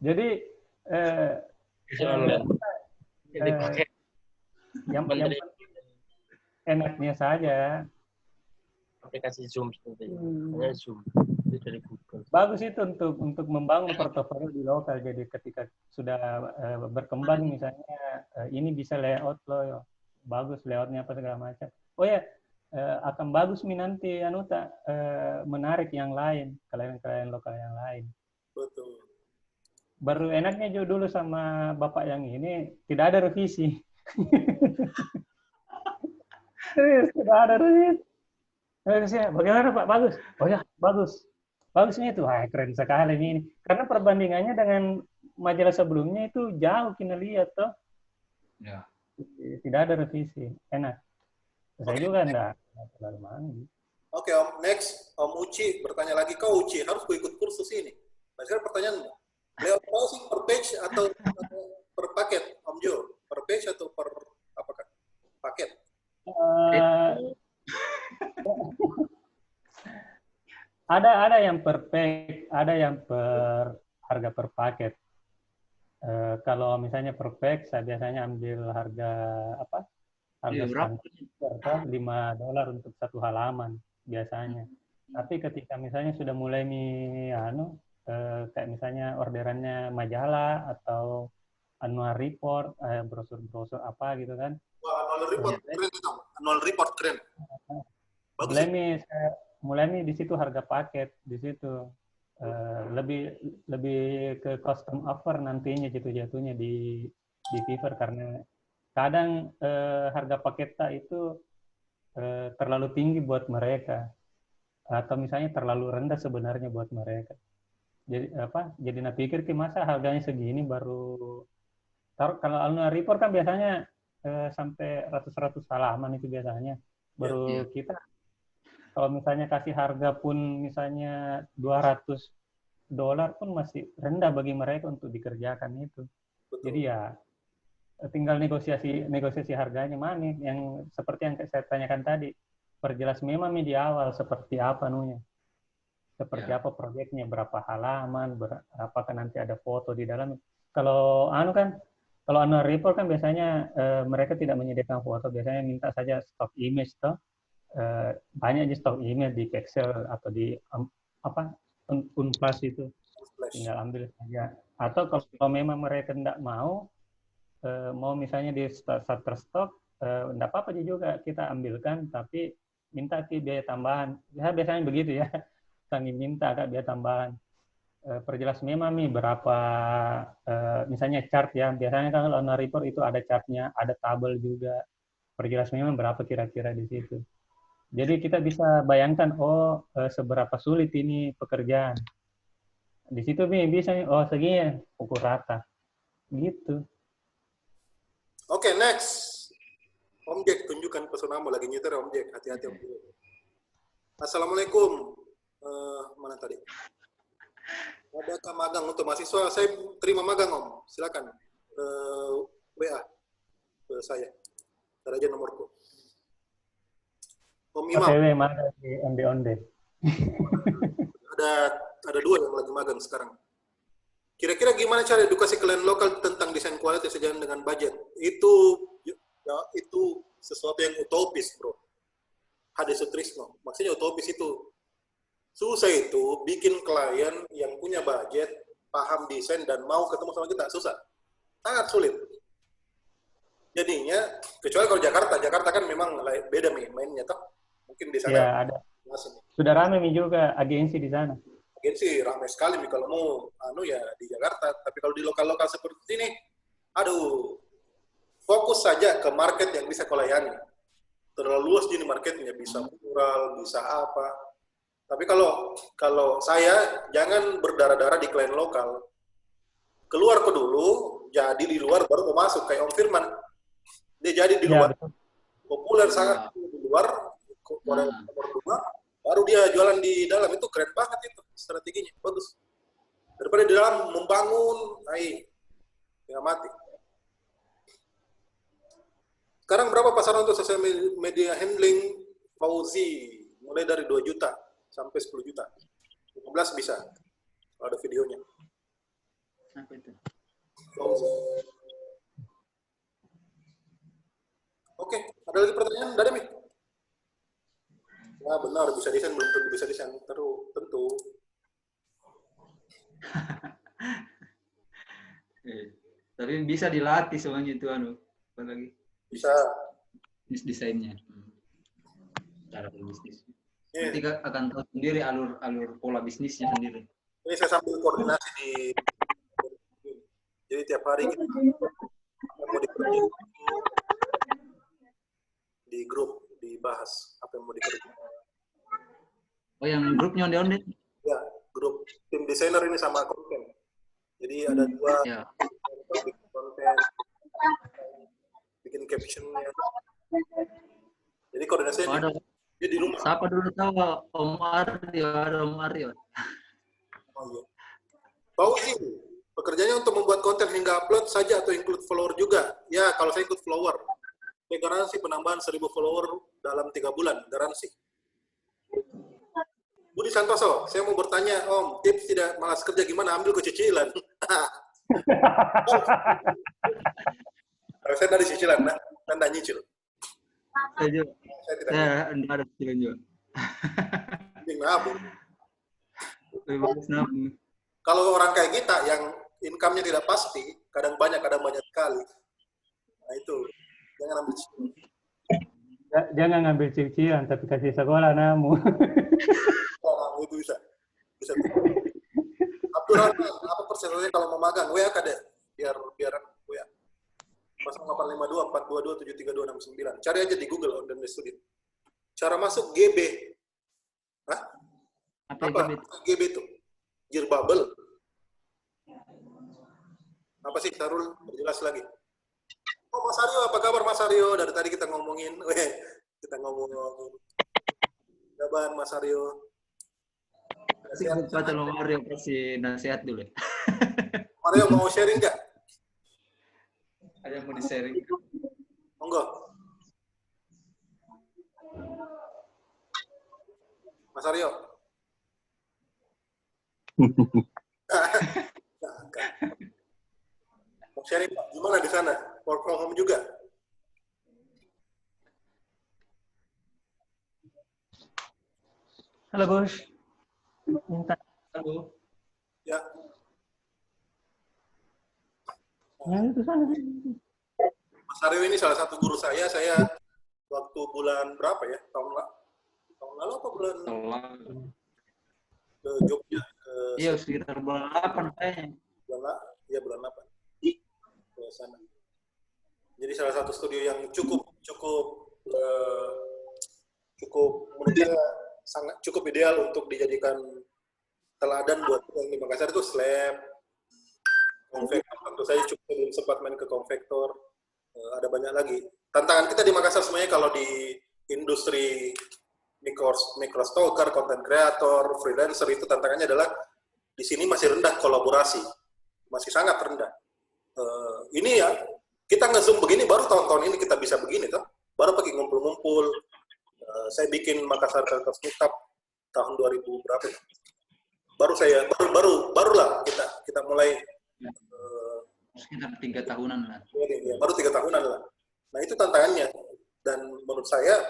Jadi yang enaknya saja aplikasi Zoom seperti itu. Zoom itu dari Google. Bagus itu untuk membangun portofolio di lokal. Jadi ketika sudah berkembang misalnya ini bisa layout loh, bagus layoutnya apa segala macam. Oh ya, akan bagus nanti menarik yang lain, klien-klien lokal yang lain. Betul. Baru enaknya juga dulu sama Bapak yang ini tidak ada revisi. Tidak ada revisi. Bagaimana Pak? Bagus. Oh ya, bagus. Bagusnya itu. Wah, keren sekali ini. Karena perbandingannya dengan majalah sebelumnya itu jauh kita lihat toh. Ya. Tidak ada revisi. Enak. Saya juga enggak terlalu mandi. Oke, Om. Next, Om Uci bertanya lagi. Kau Uci, harus gue ikut kursus ini. Nah, sekarang pertanyaanmu. Layout pricing per page atau per paket, Om Jo? Per page atau per apakah? Paket? Ada yang per page, ada yang per harga per paket. Kalau misalnya per page, saya biasanya ambil harga harga berapa? standar $5 untuk satu halaman biasanya. Tapi ketika misalnya sudah mulai kayak misalnya orderannya majalah atau annual report, brosur-brosur apa gitu kan. Wah, annual report keren itu. Annual report keren. Bagus. Mulai di situ harga paket di situ. Lebih ke custom offer nantinya jatuhnya di Fiverr, karena kadang harga paketnya itu terlalu tinggi buat mereka, atau misalnya terlalu rendah sebenarnya buat mereka. Jadi pikir masa harganya segini baru kalau annual report kan biasanya sampai ratus-ratus halaman itu biasanya baru kita. Kalau misalnya kasih harga pun misalnya $200 pun masih rendah bagi mereka untuk dikerjakan itu. Betul. Jadi ya tinggal negosiasi harganya mana yang seperti yang saya tanyakan tadi. Perjelas memang di awal seperti apa seperti apa proyeknya, berapa halaman, apakah nanti ada foto di dalam. Kalau annual report kan biasanya mereka tidak menyediakan foto, biasanya minta saja stock image toh. Banyak aja stock image di Pexel atau di Unplus itu, tinggal ambil saja. Atau kalau memang mereka tidak mau misalnya di starter stock, tidak apa-apa juga kita ambilkan, tapi minta biaya tambahan. Ya biasanya begitu ya, kami minta biaya tambahan. Perjelas memang berapa, misalnya chart ya, biasanya kan kalau annual report itu ada chartnya, ada tabel juga. Perjelas memang berapa kira-kira di situ. Jadi kita bisa bayangkan, seberapa sulit ini pekerjaan. Di situ bisa, segini pukul rata. Gitu. Oke, next. Om Jack, tunjukkan pesonamu lagi nyetir Om Jack. Hati-hati Om Jack. Assalamualaikum. Mana tadi? Adakah magang untuk mahasiswa? Saya terima magang Om. Silakan. WA ke saya. Ntar aja nomorku. Om Imam. OTW mana di onde-onde? Ada 2 yang lagi magang sekarang. Kira-kira gimana cara edukasi klien lokal tentang desain kualitas sejalan dengan budget? Itu sesuatu yang utopis, bro. Hade Sutrisno. Maksudnya utopis itu. Susah itu bikin klien yang punya budget, paham desain, dan mau ketemu sama kita. Susah. Sangat sulit. Jadinya, kecuali kalau Jakarta kan memang beda mainnya, toh. Mungkin di sana. Ya, ada. Sudah ramai juga agensi di sana. Agensi ramai sekali kalau mau ya di Jakarta. Tapi kalau di lokal-lokal seperti ini, fokus saja ke market yang bisa kau layani. Terlalu luas jadi marketnya, bisa mural, bisa apa. Tapi kalau saya jangan berdarah-darah di klien lokal. Keluar ke dulu, jadi di luar baru mau masuk kayak Om Firman. Dia jadi di luar, populer sangat di luar. Nomor 2, baru dia jualan di dalam. Itu keren banget itu strateginya, bagus. Daripada di dalam membangun, tinggal mati. Sekarang berapa pasaran untuk sosial media handling Fauzi? Mulai dari 2 juta sampai 10 juta. 15 bisa, kalau ada videonya. Apa itu? Fauzi. Oke, ada lagi pertanyaan dari Mi? Ya benar, bisa desain, belum tentu bisa desain, tentu. Tapi bisa dilatih semuanya itu apa lagi? Bisa. Desainnya. Cara berbisnis. Nanti akan tahu sendiri alur pola bisnisnya sendiri. Ini saya sambil koordinasi jadi tiap hari kita mau dikerjain di grup, dibahas apa yang mau dikerjain. Oh, yang grupnya onde-onde? Ya, grup tim desainer ini sama konten. Jadi ada 2 bikin konten, bikin captionnya. Jadi koordinasinya dia di rumah. Siapa dulu tahu Om Aryo, ada Om Aryo. Oh iya. Fauzi, pekerjaannya untuk membuat konten hingga upload saja atau include follower juga? Ya, kalau saya include follower. Saya garansi penambahan 1000 follower dalam 3 bulan, garansi. Budi Santoso, saya mau bertanya, Om, tips tidak malas kerja gimana? Ambil kecicilan. Saya dari cicilan, kan nyicil. Saya juga. Saya tidak Saya enggak ada pikiran juga. mending nabung. Lebih bagus nabung. Kalau orang kayak kita yang income-nya tidak pasti, kadang banyak sekali. Nah itu, jangan ambil risiko. Jangan ngambil cicilan, tapi kasih sekolah namu. Oh, itu bisa. Abdurrahman, apa persentasenya kalau mau magang? WA deh, biar WA. 0852 422 73269. Cari aja di Google on the student. Cara masuk GB. Hah? Apa? GB itu? Gear bubble. Apa sih, Sarul? Perjelas lagi. Oh, Mas Aryo, apa kabar Mas Aryo? Dari tadi kita ngomongin. Kita ngomong. Kabar Mas Aryo? Pak tolong Mario kasih nasihat dulu. Mario mau sharing nggak? Ada yang mau di-sharing? Monggo. Mas Aryo. Mau sharing Pak, gimana di sana? Work from home juga? Halo Bos. Minta. Halo. Ya. Itu sana. Mas Aryo ini salah satu guru saya waktu bulan berapa ya? Tahun lalu apa bulan? Ke Jogja. Iya, sekitar bulan 8 kayaknya. Bulan 8. Ke sana. Jadi salah satu studio yang cukup menurut saya sangat cukup ideal untuk dijadikan teladan buat yang di Makassar itu slab, konvektor. Tentu saya belum sempat main ke konvektor. Ada banyak lagi. Tantangan kita di Makassar sebenarnya kalau di industri microstoker, content creator, freelancer itu tantangannya adalah di sini masih rendah kolaborasi, masih sangat rendah. Ini ya kita nge-zoom begini baru tahun-tahun ini kita bisa begini toh, baru pakai ngumpul-ngumpul. Saya bikin Makassar Creators Meetup tahun 2000 berapa? Barulah kita mulai sekitar 3 tahunan lah. Ya, baru 3 tahunan lah. Nah itu tantangannya dan menurut saya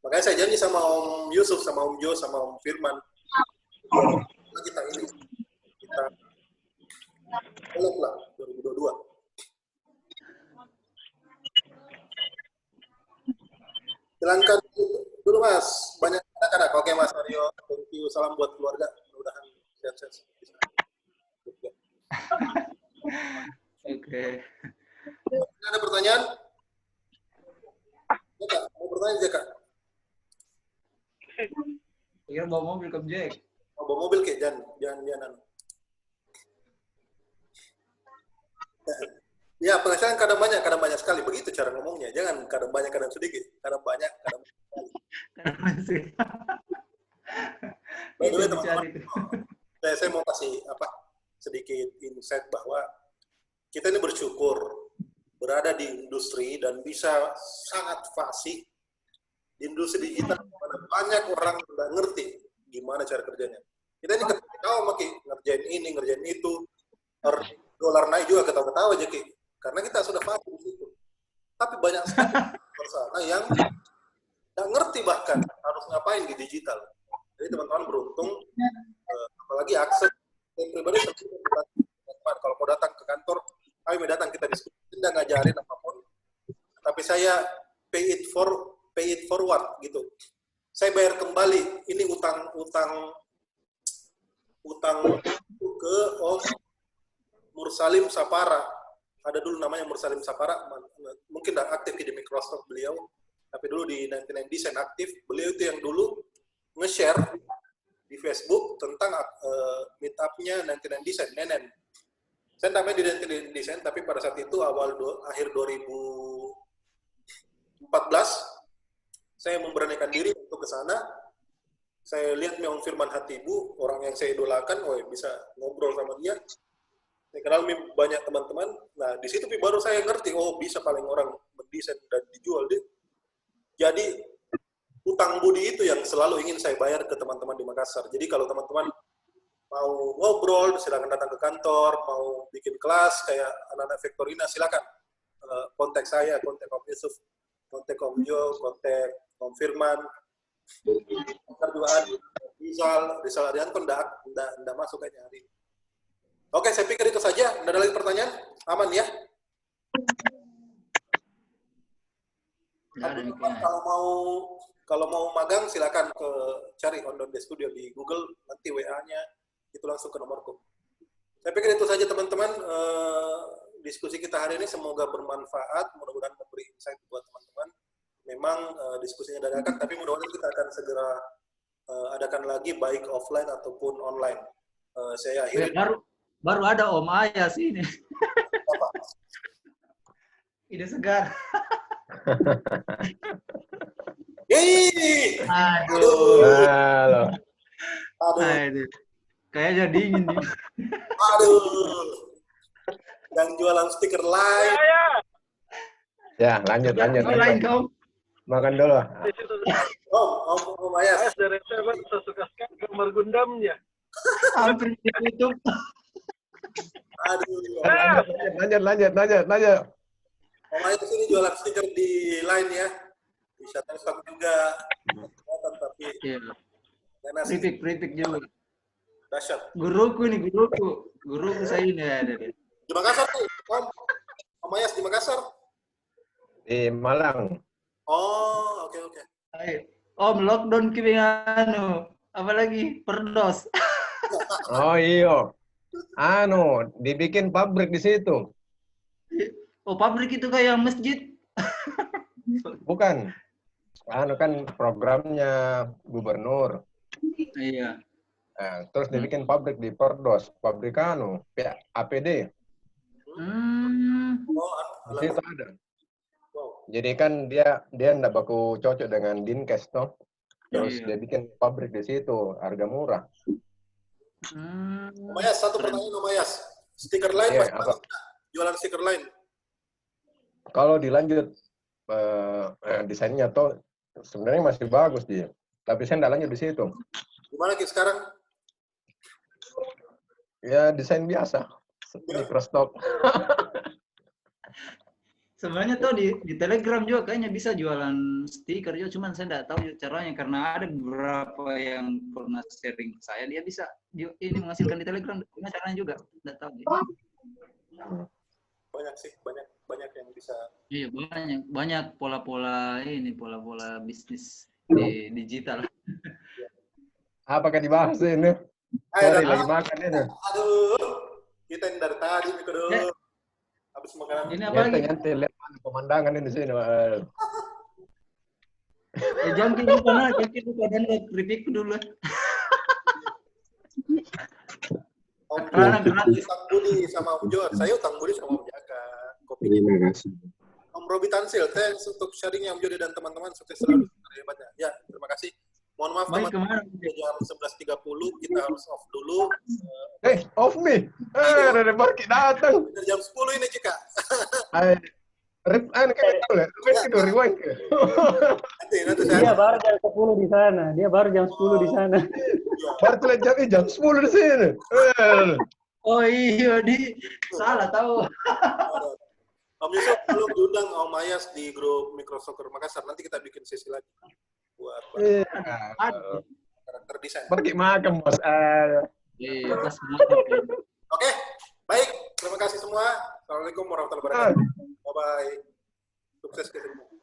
makanya saya janji sama Om Yusuf, sama Om Jo, sama Om Firman kita collab lah 2022. Silakan dulu Mas, banyak anak-anak. Oke Mas Aryo, thank you, salam buat keluarga, mudah-mudahan sehat-sehat. Oke. Ada pertanyaan? Jaka, mau bertanya Jaka? Iya, bawa mobil ke Jack. Mau bawa mobil ke jangan. Ya, penghasilan kadang banyak sekali. Begitu cara ngomongnya. Jangan kadang banyak, kadang sedikit. Kadang banyak, kadang sekali. By the way, teman-teman, saya mau kasih sedikit insight bahwa kita ini bersyukur berada di industri dan bisa sangat fasih di industri digital, mana banyak orang nggak ngerti gimana cara kerjanya. Kita ini ketawa ngerjain ini, ngerjain itu, dolar naik juga ketawa-ketawa aja Ki. Karena kita sudah paham di situ. Tapi banyak sekali orang yang nggak ngerti bahkan harus ngapain di digital. Jadi teman-teman beruntung, apalagi akses yang pribadi kalau mau datang ke kantor, ayo datang kita diskusi, tidak ngajarin apapun. Tapi saya pay it forward gitu. Saya bayar kembali. Ini utang ke Om Mursalim Sapara. Ada dulu namanya Mursalim Sapara, mungkin tidak aktif di Microsoft beliau, tapi dulu di 99 Design aktif. Beliau itu yang dulu nge-share di Facebook tentang meetup-nya 99 Design, Nenen. Saya namanya di 99 Design, tapi pada saat itu akhir 2014, saya memberanikan diri untuk ke sana. Saya lihat Om Firman Hatibu, orang yang saya idolakan, bisa ngobrol sama dia. Saya kenal banyak teman-teman. Nah, di situ baru saya ngerti, bisa paling orang mendesain dan dijual deh. Jadi, utang budi itu yang selalu ingin saya bayar ke teman-teman di Makassar. Jadi, kalau teman-teman mau ngobrol, silakan datang ke kantor, mau bikin kelas, kayak anak-anak Vektorina, silakan kontak saya, kontak Om Yusuf. kontak Om Jo, kontak Om Firman, kontak juga ada Rizal Arianto nggak masuk kayaknya hari ini. Oke, saya pikir itu saja. Nggak ada lagi pertanyaan? Aman ya? Kalau mau magang silakan cari Ondon The Studio di Google, nanti WA-nya itu langsung ke nomorku. Saya pikir itu saja teman-teman. Diskusi kita hari ini semoga bermanfaat, mudah-mudahan memberi insight buat teman-teman. Memang diskusinya dadakan, tapi mudah-mudahan kita akan segera adakan lagi baik offline ataupun online. Saya akhiri. Baru ada Om Ayas ini. Ide segar. Aduh. Aduh. Kayaknya dingin nih. Aduh. Yang jualan stiker lain. Ya, lanjut. Makan dulu. Om Ayas. Dari saya suka sekali gambar Gundamnya. Hampir ditutup. Aduh. Lanjut. Om Ayas ini jualan stiker di Line ya. Bisa Shutterstock juga. Tapi Pripik juga. Dahsyat. Guruku saya ini ada. Di Makassar tuh, Om Ayas di Makassar. Di Malang. Oh, oke. Om lockdown kibingano, apalagi perdos. Oh iya. Dibikin pabrik di situ. Oh, pabrik itu kayak masjid. Bukan. Kan programnya gubernur. Iya. Nah, terus dibikin pabrik di Perdos, pabrik APD. Di situ ada. Jadi kan dia enggak baku cocok dengan Dinkes toh. Terus dia bikin pabrik di situ, harga murah. Om Ayas, satu pertanyaan Om Ayas. Stiker lain masih bagus nggak? Jualan stiker lain? Kalau dilanjut desainnya toh sebenarnya masih bagus dia. Tapi saya enggak lanjut di situ. Gimana Ki sekarang? Ya desain biasa. Microsoft. Sebenarnya tuh di Telegram juga kayaknya bisa jualan stiker juga, cuman saya nggak tahu caranya karena ada beberapa yang pernah sharing ke saya, dia bisa ini menghasilkan di Telegram, gimana caranya juga nggak tahu. Banyak sih, banyak yang bisa. Iya banyak pola-pola bisnis di digital. Apakah dibahas ini? Sorry, lagi makan ini. Aduh, kita yang dari tadi nih habis makanan. Ini apa lagi? Nanti lihat pemandangan ini di sini. Jangan lupa dan keripik dulu. Utang budi sama Om Jor. Saya utang budi sama Om Jaka. Terima kasih. Om Robi Tansil, thanks untuk sharingnya Om Jody dan teman-teman. Sukses selalu. Ya, terima kasih. Mohon maaf teman-teman, jam 11.30 kita harus off dulu. Off nih. Ada Marki datang. Dari jam 10 ini, Cika. Rewind. Nanti Dia baru jam 10 di sana. Baru tuh jam 10 di sini. Oh iya, salah tahu. Om Yusuf belum diundang Om Ayas di grup Microsoft Makassar. Nanti kita bikin sesi lagi buat karakter desain. Pergi makan, Bos. Oke, baik. Terima kasih semua. Assalamualaikum warahmatullahi wabarakatuh. Bye-bye. Sukses ke semua.